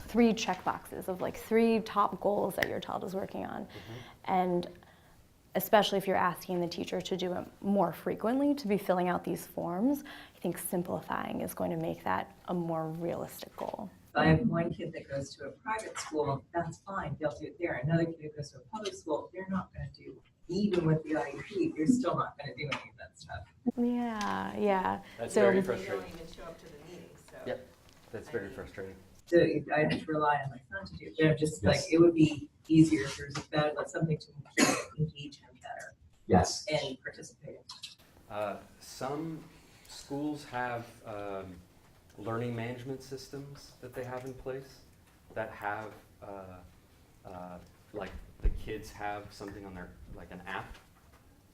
Speaker 3: 3 checkboxes of like 3 top goals that your child is working on. And especially if you're asking the teacher to do it more frequently, to be filling out these forms, I think simplifying is going to make that a more realistic goal.
Speaker 4: If I have one kid that goes to a private school, that's fine, they'll do it there. Another kid who goes to a public school, they're not gonna do, even with the IEP, they're still not gonna do any of that stuff.
Speaker 3: Yeah.
Speaker 2: That's
Speaker 3: So-
Speaker 2: very
Speaker 4: They
Speaker 2: frustrating.
Speaker 4: don't even show up to the meetings, so.
Speaker 2: Yep, that's very frustrating.
Speaker 4: So if I have to rely on my son to do it, they're just like,
Speaker 6: Yes.
Speaker 4: it would be easier if there's something to engage him better
Speaker 6: Yes.
Speaker 4: and participate.
Speaker 2: Some schools have learning management systems that they have in place that have, like the kids have something on their, like an app,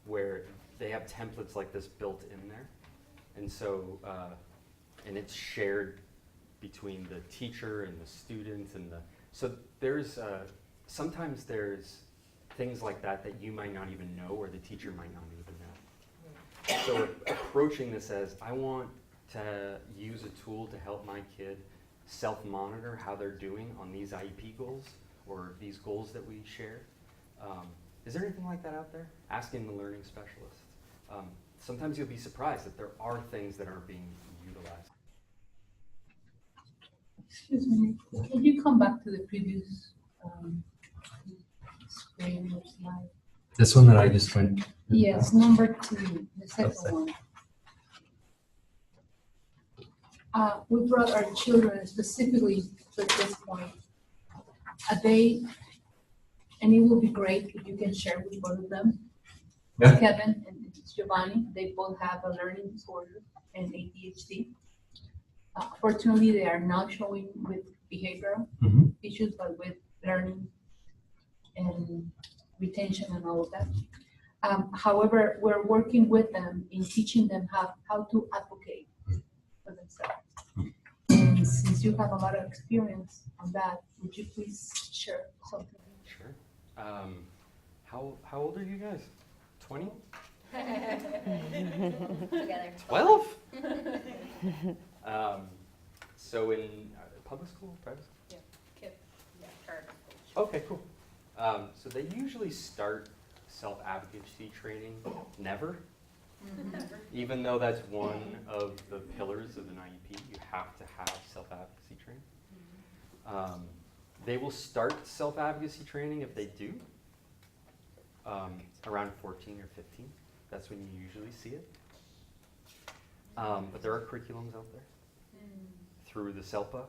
Speaker 2: where they have templates like this built in there. And so, and it's shared between the teacher and the student and so there's, sometimes there's things like that that you might not even know, or the teacher might not even know. So approaching this as, I want to use a tool to help my kid self-monitor how they're doing on these IEP goals, or these goals that we share. Is there anything like that out there? Asking the learning specialist. Sometimes you'll be surprised that there are things that aren't being utilized.
Speaker 7: Excuse me, could you come back to the previous screen or slide?
Speaker 6: This one that I just went.
Speaker 7: Yes, number 2, the second one. We brought our children specifically for this point. And it would be great if you can share with both of them.
Speaker 6: Yeah.
Speaker 7: Kevin and Giovanni, they both have a learning disorder and ADHD. Fortunately, they are not showing with behavioral
Speaker 6: Mhm.
Speaker 7: issues, but with learning and retention and all of that. However, we're working with them in teaching them how to advocate And since you have a lot of experience on that, would you please share something?
Speaker 2: Sure. How old are you guys? 20?
Speaker 5: Together.
Speaker 2: 12? So in public school, private school? Okay, cool. So they usually start self-advocacy training never. Even though that's one of the pillars of an IEP, you have to have self-advocacy training. They will start self-advocacy training if they do, around 14 or 15. That's when you usually see it. But there are curriculums out there through the SELPA.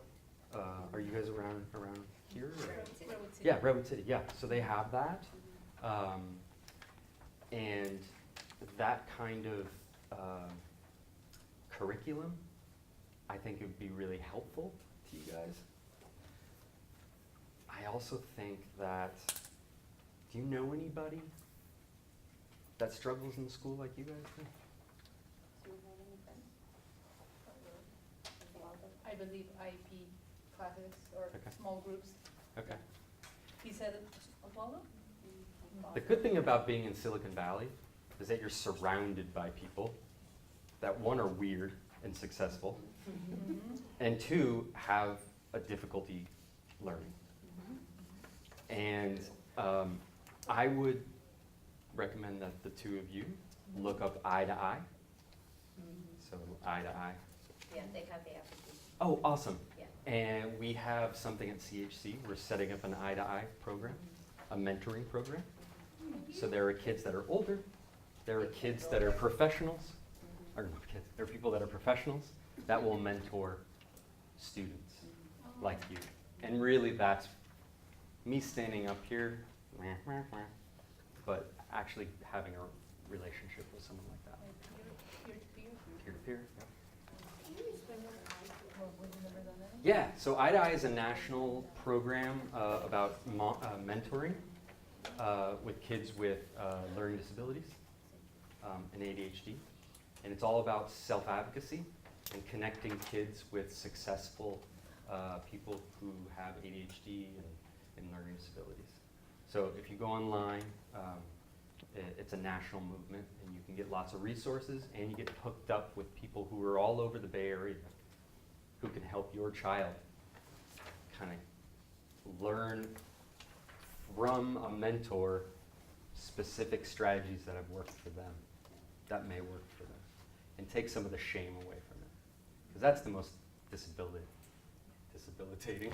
Speaker 2: Are you guys around here? Or? Yeah, Redwood City, yeah. So they have that. And that kind of curriculum, I think it would be really helpful to you guys. I also think that, do you know anybody that struggles in school like you guys do?
Speaker 7: I believe IEP classes or
Speaker 2: Okay.
Speaker 7: small groups.
Speaker 2: Okay.
Speaker 7: He said Oswaldo?
Speaker 2: The good thing about being in Silicon Valley is that you're surrounded by people that, one, are weird and successful, and two, have a difficulty learning. And I would recommend that the two of you look up Eye to Eye. So Eye to Eye.
Speaker 5: Yeah, they have the application.
Speaker 2: Oh, awesome.
Speaker 5: Yeah.
Speaker 2: And we have something at CHC. We're setting up an Eye to Eye program, a mentoring program. So there are kids that are older. There are kids that are professionals. Or not kids. There are people that are professionals that will mentor students like you. And really, that's me standing up here, but actually having a relationship with someone like that. Peer-to-peer. Yeah. Yeah, so Eye to Eye is a national program about mentoring with kids with learning disabilities and ADHD. And it's all about self-advocacy and connecting kids with successful people who have ADHD and learning disabilities. So if you go online, it's a national movement, and you can get lots of resources, and you get hooked up with people who are all over the Bay Area who can help your child kind of learn from a mentor specific strategies that have worked for them, that may work for them, and take some of the shame away from it. Because that's the most debilitating,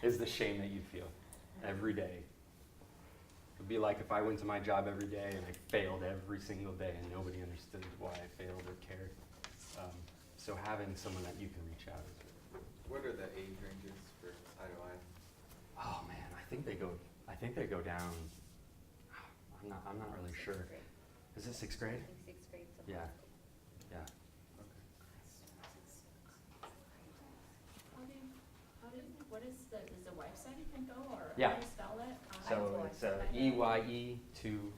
Speaker 2: is the shame that you feel every day. It would be like if I went to my job every day and I failed every single day and nobody understood why I failed or cared. So having someone that you can reach out is really cool.
Speaker 8: What are the age ranges for Eye to Eye?
Speaker 2: Oh man, I think they go down. I'm not really sure. Is it sixth grade?
Speaker 5: Sixth grade.
Speaker 2: Yeah. Yeah.
Speaker 9: What is the website you can go, or
Speaker 2: Yeah.
Speaker 9: how do you spell it?
Speaker 2: So it's EYE to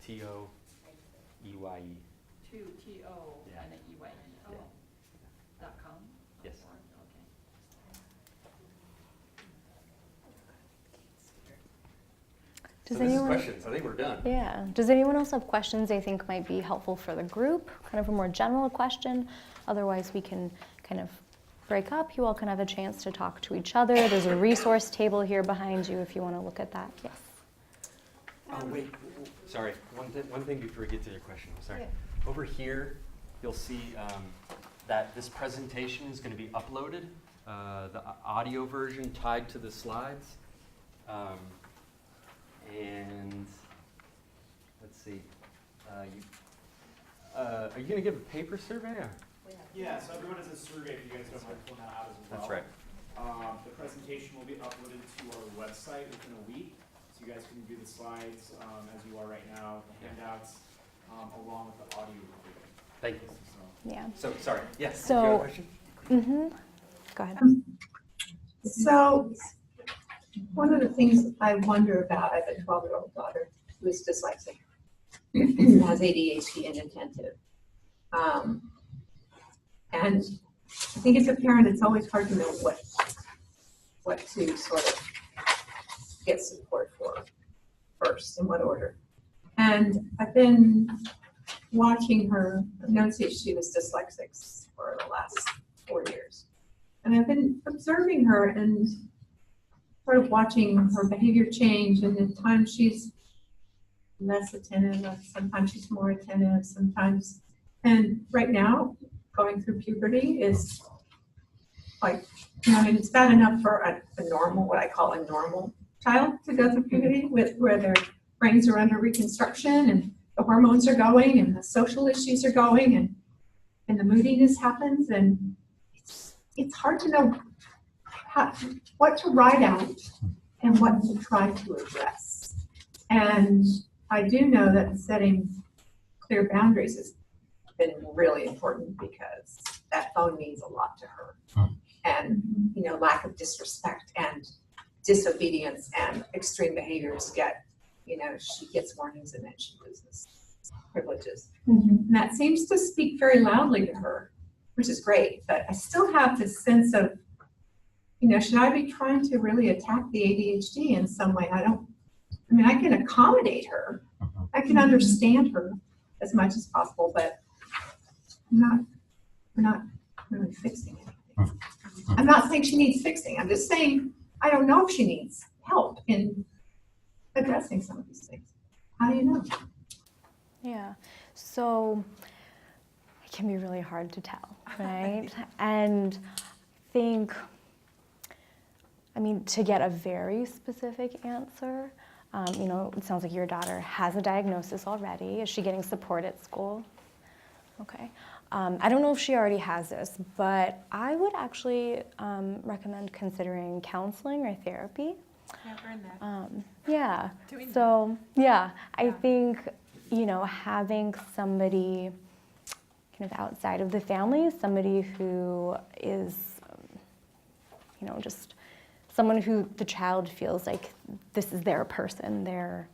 Speaker 2: TOEYE.
Speaker 9: To TO
Speaker 2: Yeah.
Speaker 9: and then EYE.
Speaker 2: Yeah.
Speaker 9: .com?
Speaker 2: Yes.
Speaker 9: Okay.
Speaker 2: So
Speaker 3: Does
Speaker 2: this is
Speaker 3: anyone?
Speaker 2: questions. I think we're done.
Speaker 3: Yeah. Does anyone else have questions they think might be helpful for the group? Kind of a more general question. Otherwise, we can kind of break up. You all can have a chance to talk to each other. There's a resource table here behind you if you want to look at that. Yes.
Speaker 2: Oh wait, sorry. One thing before we get to your question. Sorry. Over here, you'll see that this presentation is going to be uploaded. The audio version tied to the slides. And let's see. Are you going to give a paper survey? Or?
Speaker 10: Yeah, so everyone has a survey if you guys don't mind filling that out as well.
Speaker 2: That's right.
Speaker 10: The presentation will be uploaded to our website within a week, so you guys can view the slides as you are right now, the handouts, along with the audio recording.
Speaker 2: Thank you.
Speaker 10: So,
Speaker 3: Yeah.
Speaker 2: So, sorry. Yes.
Speaker 3: So-
Speaker 2: you have a question?
Speaker 3: Mm-hmm. Go ahead.
Speaker 11: So, one of the things I wonder about, I have a 12-year-old daughter who is dyslexic, has ADHD and inattentive. And I think as a parent, it's always hard to know what to sort of get support for first, in what order. And I've been watching her. I've known since she was dyslexic for the last 4 years. And I've been observing her and sort of watching her behavior change, and at times she's less attentive, sometimes she's more attentive, sometimes. And right now, going through puberty is like, I mean, it's bad enough for a normal, what I call a normal child to go through puberty, where their brains are under reconstruction and the hormones are going and the social issues are going and the moodiness happens, and it's hard to know what to write out and what to try to address. And I do know that setting clear boundaries has been really important, because that phone means a lot to her. And, lack of disrespect and disobedience and extreme behaviors she gets warnings and then she loses privileges. And that seems to speak very loudly to her, which is great. But I still have this sense of, should I be trying to really attack the ADHD in some way? I can accommodate her. I can understand her as much as possible, but we're not really fixing anything. I'm not saying she needs fixing. I'm just saying I don't know if she needs help in addressing some of these things. How do you know?
Speaker 3: Yeah, so it can be really hard to tell, right? And I think, to get a very specific answer, it sounds like your daughter has a diagnosis already. Is she getting support at school? Okay. I don't know if she already has this, but I would actually recommend considering counseling or therapy.
Speaker 12: Yeah, I've heard that.
Speaker 3: Yeah.
Speaker 12: Doing
Speaker 3: So, yeah, I think, having somebody kind of outside of the family, somebody who is, just someone who the child feels like this is their person, their,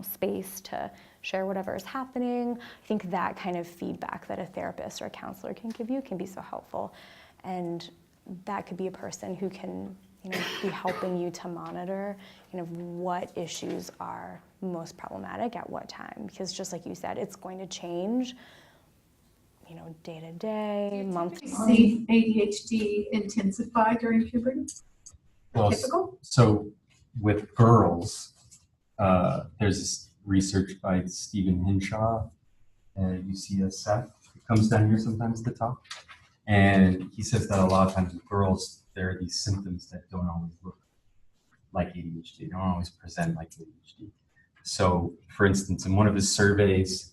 Speaker 3: space to share whatever is happening. I think that kind of feedback that a therapist or a counselor can give you can be so helpful. And that could be a person who can, be helping you to monitor what issues are most problematic at what time. Because just like you said, it's going to change, day to day, month to month.
Speaker 11: See ADHD intensify during puberty?
Speaker 6: Well,
Speaker 11: Typical?
Speaker 6: so with girls, there's this research by Stephen Hinshaw at UCSF. He comes down here sometimes to talk. And he says that a lot of times with girls, there are these symptoms that don't always look like ADHD, don't always present like ADHD. So, for instance, in one of his surveys,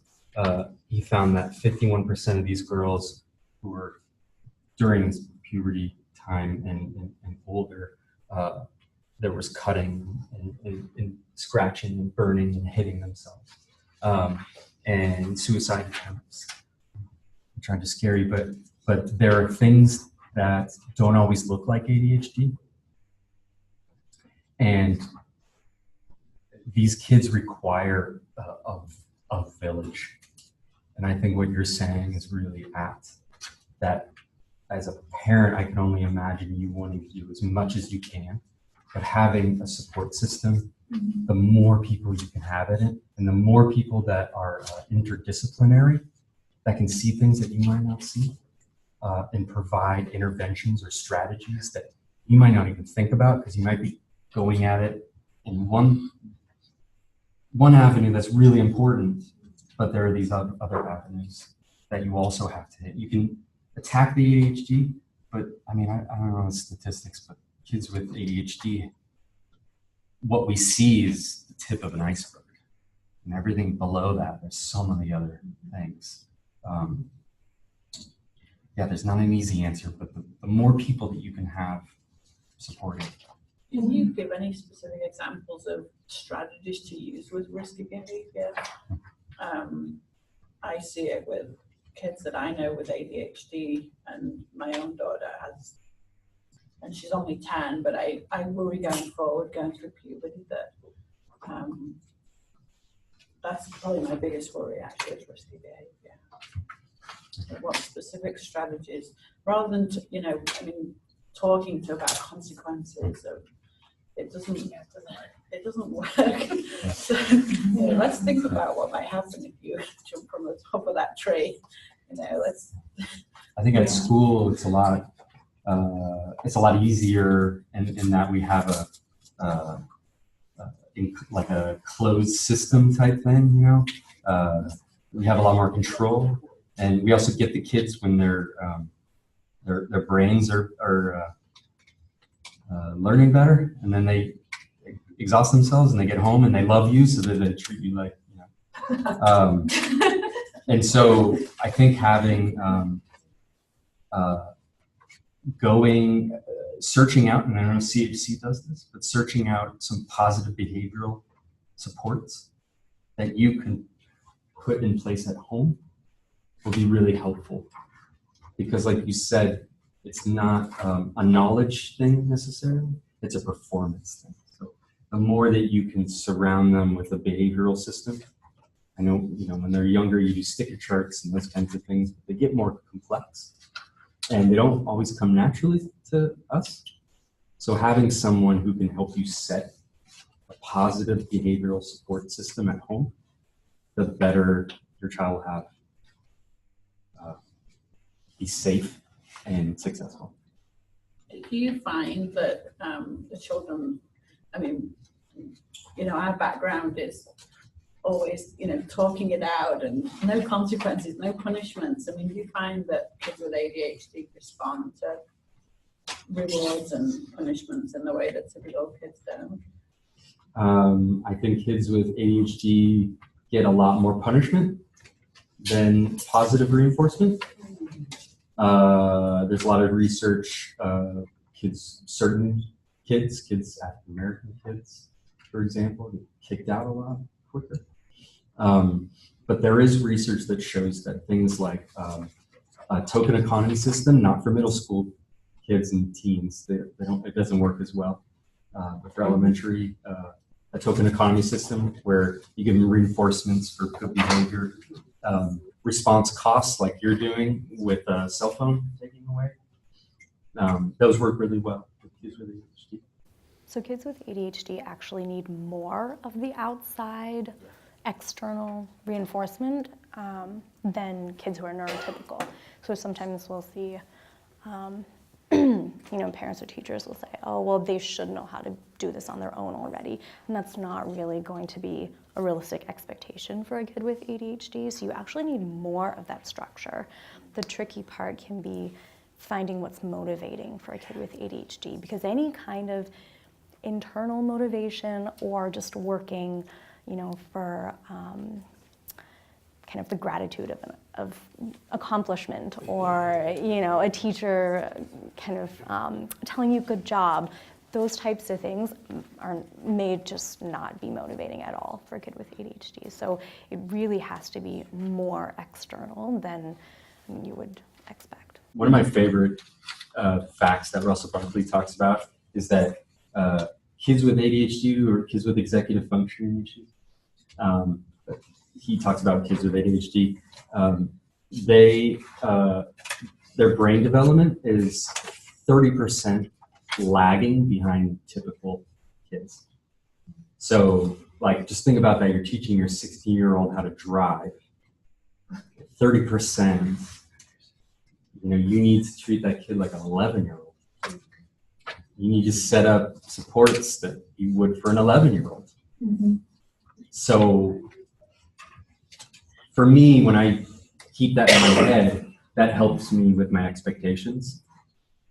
Speaker 6: he found that 51% of these girls who were during puberty time and older, there was cutting and scratching and burning and hitting themselves, and suicide attempts. I'm trying to scare you, but there are things that don't always look like ADHD, and these kids require a village. And I think what you're saying is really apt. That as a parent, I can only imagine you wanting to do as much as you can, but having a support system, the more people you can have in it, and the more people that are interdisciplinary, that can see things that you might not see, and provide interventions or strategies that you might not even think about, because you might be going at it in one avenue that's really important, but there are these other avenues that you also have to hit. You can attack the ADHD, but I don't know the statistics, but kids with ADHD, what we see is the tip of an iceberg, and everything below that, there's so many other things. There's not an easy answer, but the more people that you can have supporting.
Speaker 12: Can you give any specific examples of strategies to use with risky behavior? I see it with kids that I know with ADHD, and my own daughter has, and she's only 10, but I worry going forward, going through puberty, that that's probably my biggest worry, actually, is risky behavior. what specific strategies, rather than, talking to about consequences of, it doesn't work. So, let's think about what might happen if you jump from the top of that tree.
Speaker 6: I think at school it's a lot easier in that we have like a closed system type thing, we have a lot more control, and we also get the kids when their brains are learning better, and then they exhaust themselves and they get home and they love you, so that they treat you like, and so I think having searching out, and I don't know if CHC does this, but searching out some positive behavioral supports that you can put in place at home will be really helpful. Because like you said, it's not a knowledge thing necessarily, it's a performance thing. So the more that you can surround them with a behavioral system, I know, when they're younger, you do sticker charts and those kinds of things, but they get more complex and they don't always come naturally to us. So having someone who can help you set a positive behavioral support system at home, the better your child will have. Be safe and successful.
Speaker 12: Do you find that the children, our background is always, talking it out and no consequences, no punishments. Do you find that kids with ADHD respond to rewards and punishments in the way that typical kids don't?
Speaker 6: I think kids with ADHD get a lot more punishment than positive reinforcement. There's a lot of research, certain kids, African American kids, for example, get kicked out a lot quicker. But there is research that shows that things like a token economy system, not for middle school kids and teens, it doesn't work as well. But for elementary, a token economy system where you give them reinforcements for good behavior, response costs like you're doing with a cell phone taking away. Those work really well with kids with ADHD.
Speaker 3: So kids with ADHD actually need more of the outside external reinforcement than kids who are neurotypical. So sometimes we'll see, parents or teachers will say, oh, well, they should know how to do this on their own already. And that's not really going to be a realistic expectation for a kid with ADHD. So you actually need more of that structure. The tricky part can be finding what's motivating for a kid with ADHD, because any kind of internal motivation or just working, for kind of the gratitude of accomplishment, or, a teacher kind of telling you good job, those types of things may just not be motivating at all for a kid with ADHD. So it really has to be more external than you would expect.
Speaker 6: One of my favorite facts that Russell Barkley talks about is that kids with ADHD or kids with executive functioning issues, he talks about kids with ADHD, their brain development is 30% lagging behind typical kids. So just think about that. You're teaching your 16-year-old how to drive. 30%, you need to treat that kid like an 11-year-old. You need to set up supports that you would for an 11-year-old. Mm-hmm. So for me, when I keep that in my head, that helps me with my expectations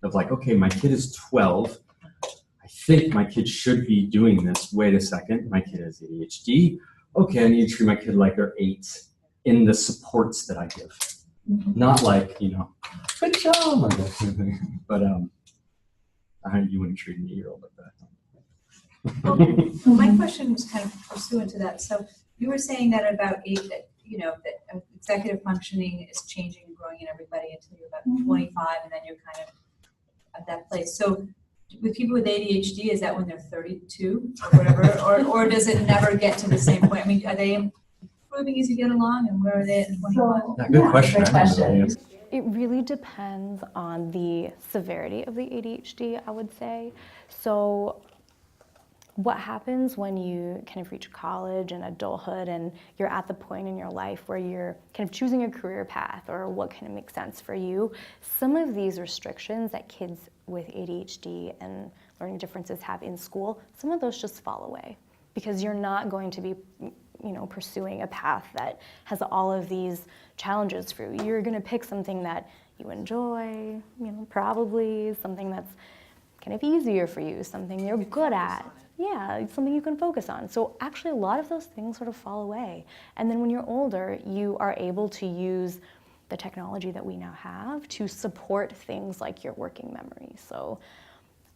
Speaker 6: of okay, my kid is 12. I think my kid should be doing this. Wait a second, my kid has ADHD. Okay, I need to treat my kid like they're 8 in the supports that I give. Mm-hmm. Not good job, or that kind of thing. But you wouldn't treat an 8-year-old like that.
Speaker 13: Well, my question was kind of pursuant to that. So you were saying that about 8, that executive functioning is changing and growing in everybody until you're about 25, and then you're kind of at that place. So with people with ADHD, is that when they're 32 or whatever, or does it never get to the same point? Are they improving as you get along, and where are they at 21?
Speaker 6: Good question.
Speaker 5: Great question.
Speaker 3: It really depends on the severity of the ADHD, I would say. So what happens when you kind of reach college and adulthood and you're at the point in your life where you're kind of choosing a career path or what kind of makes sense for you? Some of these restrictions that kids with ADHD and learning differences have in school, some of those just fall away because you're not going to be pursuing a path that has all of these challenges for you. You're going to pick something that you enjoy, probably something that's kind of easier for you, something you're good at. Yeah, it's something you can focus on. So actually a lot of those things sort of fall away. And then when you're older, you are able to use the technology that we now have to support things like your working memory. So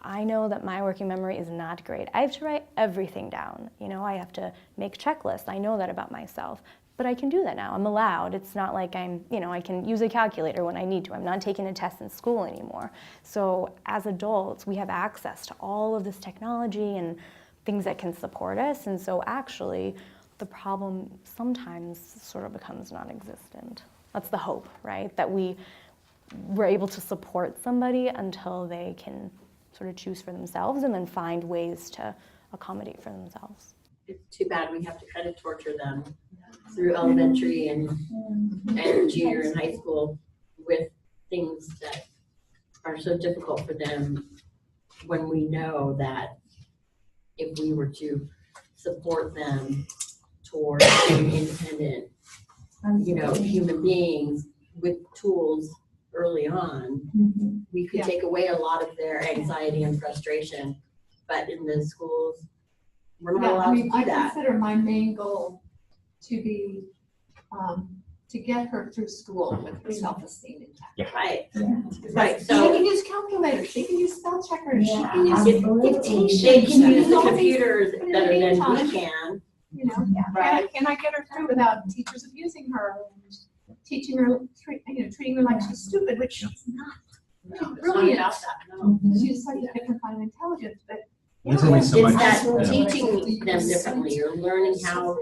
Speaker 3: I know that my working memory is not great. I have to write everything down. I have to make checklists. I know that about myself. But I can do that now. I'm allowed. It's not like I can use a calculator when I need to. I'm not taking a test in school anymore. So as adults, we have access to all of this technology and things that can support us. And so actually, the problem sometimes sort of becomes non-existent. That's the hope, right? That we're able to support somebody until they can sort of choose for themselves and then find ways to accommodate for themselves.
Speaker 5: It's too bad we have to kind of torture them through elementary and junior and high school with things that are so difficult for them when we know that if we were to support them towards being independent, human beings with tools early on, we could take away a lot of their anxiety and frustration. But in the schools, we're not allowed to do
Speaker 7: I
Speaker 5: that.
Speaker 7: consider my main goal to be to get her through school with her self-esteem intact.
Speaker 5: Right.
Speaker 7: Right.
Speaker 5: So
Speaker 7: she can use calculators, she can use spell checkers, she can use dictation.
Speaker 5: they can use the
Speaker 7: all these-
Speaker 5: computers
Speaker 7: but in the
Speaker 5: better than
Speaker 7: meantime,
Speaker 5: we can.
Speaker 7: Right. Can I get her through without teachers abusing her and teaching her, treating her like she's stupid, which she's not. She's brilliant.
Speaker 5: No.
Speaker 7: She's such a different kind of intelligence, but
Speaker 6: There's only so much.
Speaker 5: It's that teaching them differently. You're learning how,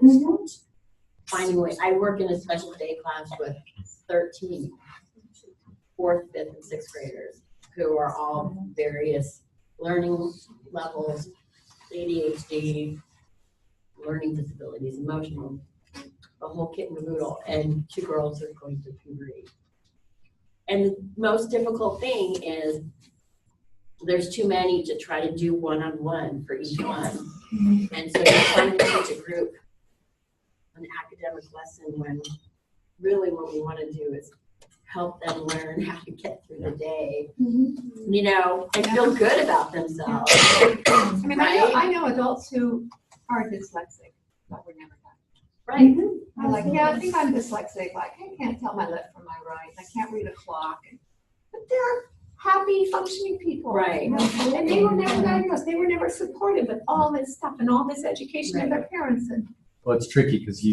Speaker 5: finding a way. I work in a special day class with 13 4th, 5th, and 6th graders who are all various learning levels, ADHD, learning disabilities, emotional, the whole kit and caboodle, and 2 girls are going through puberty. And the most difficult thing is there's too many to try to do one-on-one for each one. And so you're trying to teach a group an academic lesson when really what we want to do is help them learn how to get through the day, and feel good about themselves.
Speaker 7: I mean,
Speaker 5: right?
Speaker 7: I know adults who are dyslexic, but were never done.
Speaker 5: Right.
Speaker 7: I'm like, yeah, I think I'm dyslexic. Like, I can't tell my left from my right. I can't read a clock. But they're happy, functioning people.
Speaker 5: Right.
Speaker 7: And they were never diagnosed. They were never supported with all this stuff and all this education of their parents. And
Speaker 6: Well, it's tricky because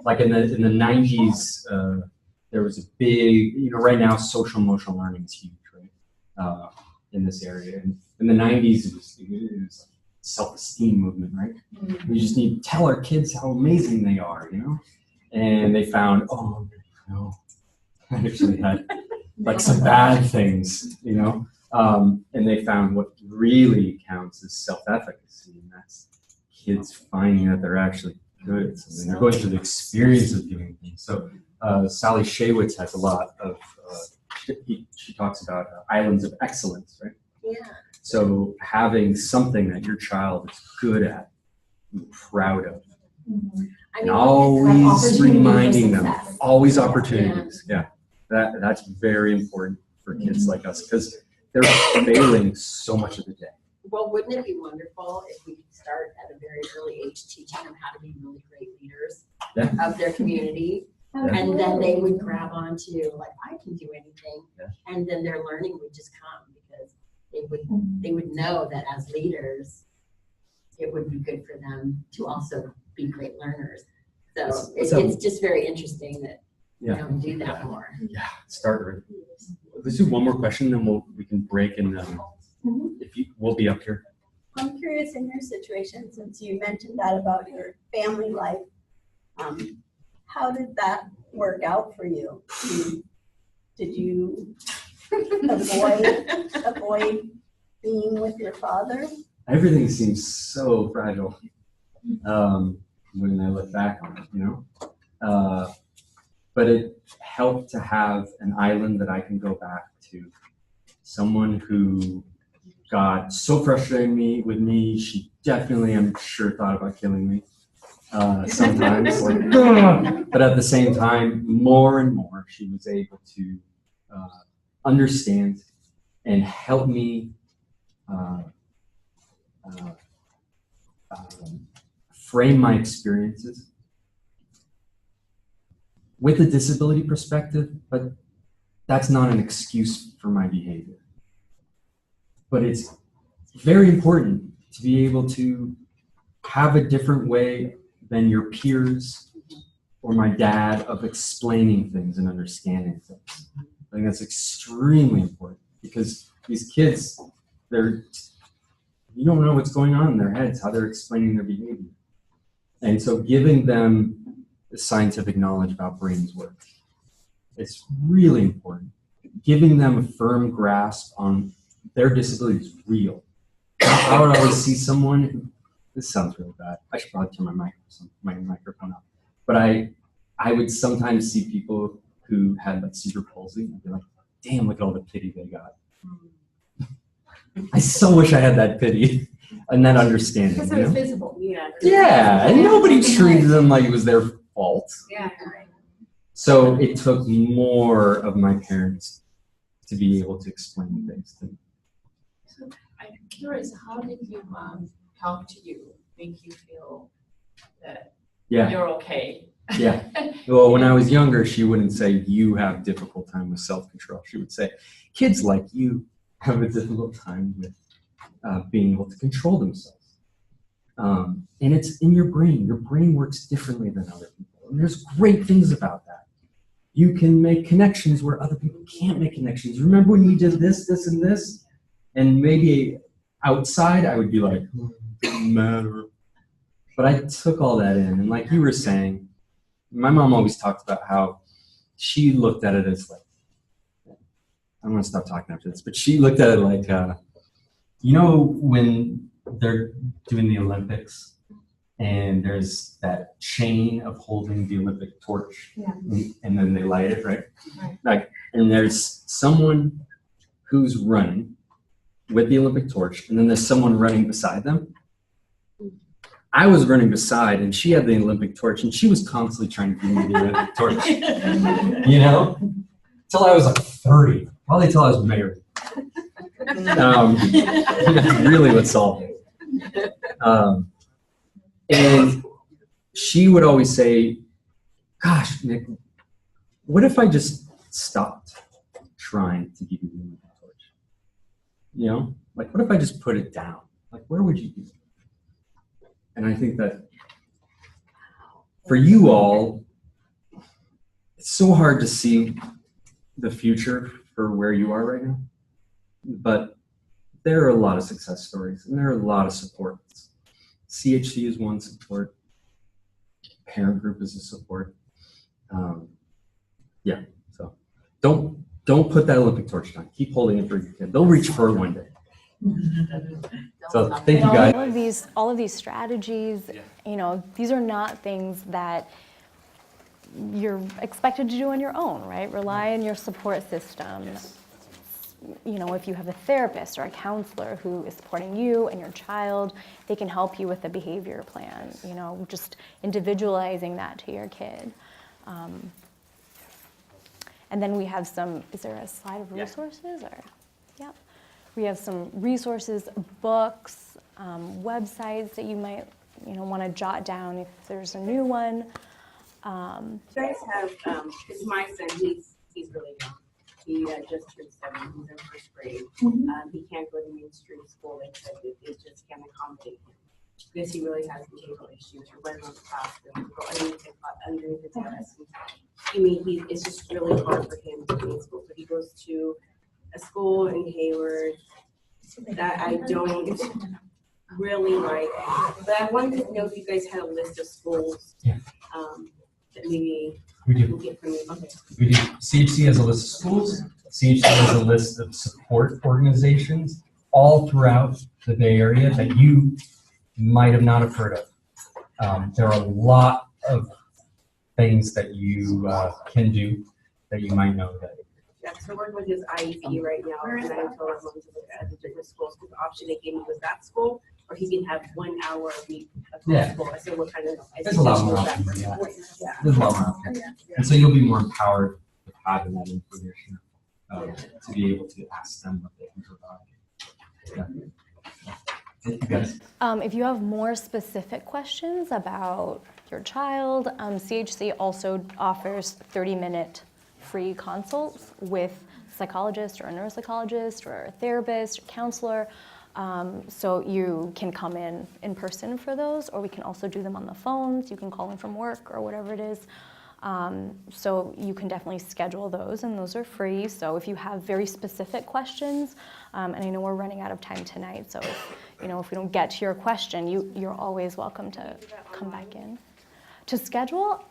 Speaker 6: like in the 90s, there was a big, right now social emotional learning is huge, right? In this area, and in the 90s it was self-esteem movement, right? We just need to tell our kids how amazing they are, and they found, I actually had like some bad things, and they found what really counts is self-efficacy, and that's kids finding that they're actually good at something. They're going through the experience of doing things. So Sally Shaywitz has a lot of, she talks about islands of excellence, right?
Speaker 5: Yeah.
Speaker 6: So having something that your child is good at, proud of, and always reminding them, always opportunities. Yeah, that's very important for kids like us because they're failing so much of the day.
Speaker 5: Well, wouldn't it be wonderful if we could start at a very early age teaching them how to be really great leaders of their community? And then they would grab onto, like, I can do anything. And then their learning would just come because they would know that as leaders, it would be good for them to also be great learners. So it's just very interesting that we don't do that more.
Speaker 6: Yeah, start. Let's do one more question, then we can break and we'll be up here.
Speaker 14: I'm curious in your situation, since you mentioned that about your family life, How did that work out for you? Did you avoid being with your father?
Speaker 6: Everything seems so fragile when I look back on it, you know? But it helped to have an island that I can go back to. Someone who got so frustrated with me, she definitely, I'm sure, thought about killing me sometimes. Like, but at the same time, more and more, she was able to understand and help me frame my experiences with a disability perspective, but that's not an excuse for my behavior. But it's very important to be able to have a different way than your peers or my dad of explaining things and understanding things. I think that's extremely important because these kids, you don't know what's going on in their heads, how they're explaining their behavior. And so giving them the scientific knowledge about brains work, it's really important. Giving them a firm grasp on their disability is real. I would always see someone who, this sounds really bad, I should probably turn my microphone up, but I would sometimes see people who had like cerebral palsy and be like, damn, look at all the pity they got. I so wish I had that pity and that understanding.
Speaker 13: Because it was visible.
Speaker 6: Yeah, and nobody treated them like it was their fault.
Speaker 13: Yeah.
Speaker 6: So it took more of my parents to be able to explain things to me.
Speaker 7: So I'm curious, how did your mom talk to you, make you feel that you're okay?
Speaker 6: Yeah. Well, when I was younger, she wouldn't say, you have a difficult time with self-control. She would say, kids like you have a difficult time with being able to control themselves. And it's in your brain. Your brain works differently than other people. And there's great things about that. You can make connections where other people can't make connections. Remember when you did this, this, and this? And maybe outside, I would be like, oh, it doesn't matter. But I took all that in. And like you were saying, my mom always talked about how she looked at it as like, I'm going to stop talking after this, but she looked at it like, you know, when they're doing the Olympics and there's that chain of holding the Olympic torch, and then they light it, right? Like, and there's someone who's running with the Olympic torch, and then there's someone running beside them. I was running beside, and she had the Olympic torch, and she was constantly trying to give me the Olympic torch, you know, until I was like 30, probably until I was married. Really what solved it. And she would always say, gosh, Nick, what if I just stopped trying to give you the Olympic torch? You know, like, what if I just put it down? Like, where would you be? And I think that for you all, it's so hard to see the future for where you are right now. But there are a lot of success stories and there are a lot of supports. CHC is one support. Parent group is a support. Yeah, so don't put that Olympic torch down. Keep holding it for your kid. They'll reach for it one day. So thank you guys.
Speaker 3: All of these strategies, you know, these are not things that you're expected to do on your own, right? Rely on your support system.
Speaker 2: Yes.
Speaker 3: You know, if you have a therapist or a counselor who is supporting you and your child, they can help you with a behavior plan, you know, just individualizing that to your kid. And then we have some, is there a slide of resources? Or, yep. We have some resources, books, websites that you might, you know, want to jot down if there's a new one.
Speaker 15: You guys have, because my son, he's really young. He just turned 7. He's in 1st grade. He can't go to mainstream school. They said that they just can't accommodate him because he really has behavioral issues. Or run around the classroom, go underneath the desk. I mean, it's just really hard for him to be in school. But he goes to a school in Hayward that I don't really like, but I wanted to know if you guys had a list of schools.
Speaker 6: Yeah.
Speaker 15: That maybe
Speaker 6: We
Speaker 15: you
Speaker 6: do.
Speaker 15: can get from me. Okay.
Speaker 6: We do. CHC has a list of schools. CHC has a list of support organizations all throughout the Bay Area that you might have not have heard of. There are a lot of things that you can do that you might know that.
Speaker 15: Yeah, so we're working with his IEP right now, and I told him to look at the different schools, because the option they gave me was that school, or he can have 1 hour a week of school. I said, what kind of?
Speaker 6: There's a lot more options than that. There's a lot more options. And so you'll be more empowered with having that information to be able to ask them what they can provide. Yeah. Thank you guys.
Speaker 3: If you have more specific questions about your child, CHC also offers 30-minute free consults with a psychologist or a neuropsychologist or a therapist or counselor. So you can come in person for those, or we can also do them on the phones. You can call in from work or whatever it is. So you can definitely schedule those, and those are free. So if you have very specific questions, and I know we're running out of time tonight, so if we don't get to your question, you're always welcome to come back in. To schedule,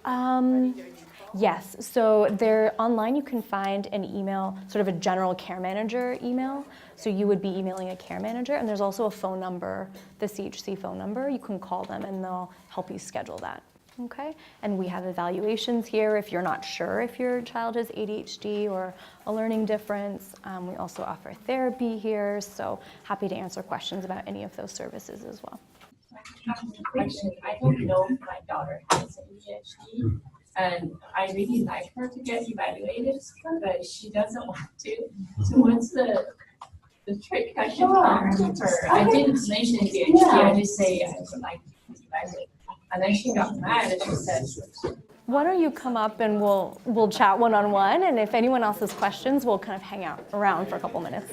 Speaker 3: yes. So there online you can find an email, sort of a general care manager email. So you would be emailing a care manager, and there's also a phone number, the CHC phone number. You can call them and they'll help you schedule that. Okay? And we have evaluations here if you're not sure if your child has ADHD or a learning difference. We also offer therapy here, so happy to answer questions about any of those services as well.
Speaker 7: Question. I don't know if my daughter has ADHD, and I really like her to get evaluated, but she doesn't want to. So what's the trick I should learn her? I didn't mention ADHD, I just say I would like to evaluate. And then she got mad and she said,
Speaker 3: Why don't you come up and we'll chat one-on-one, and if anyone else has questions, we'll kind of hang out around for a couple minutes.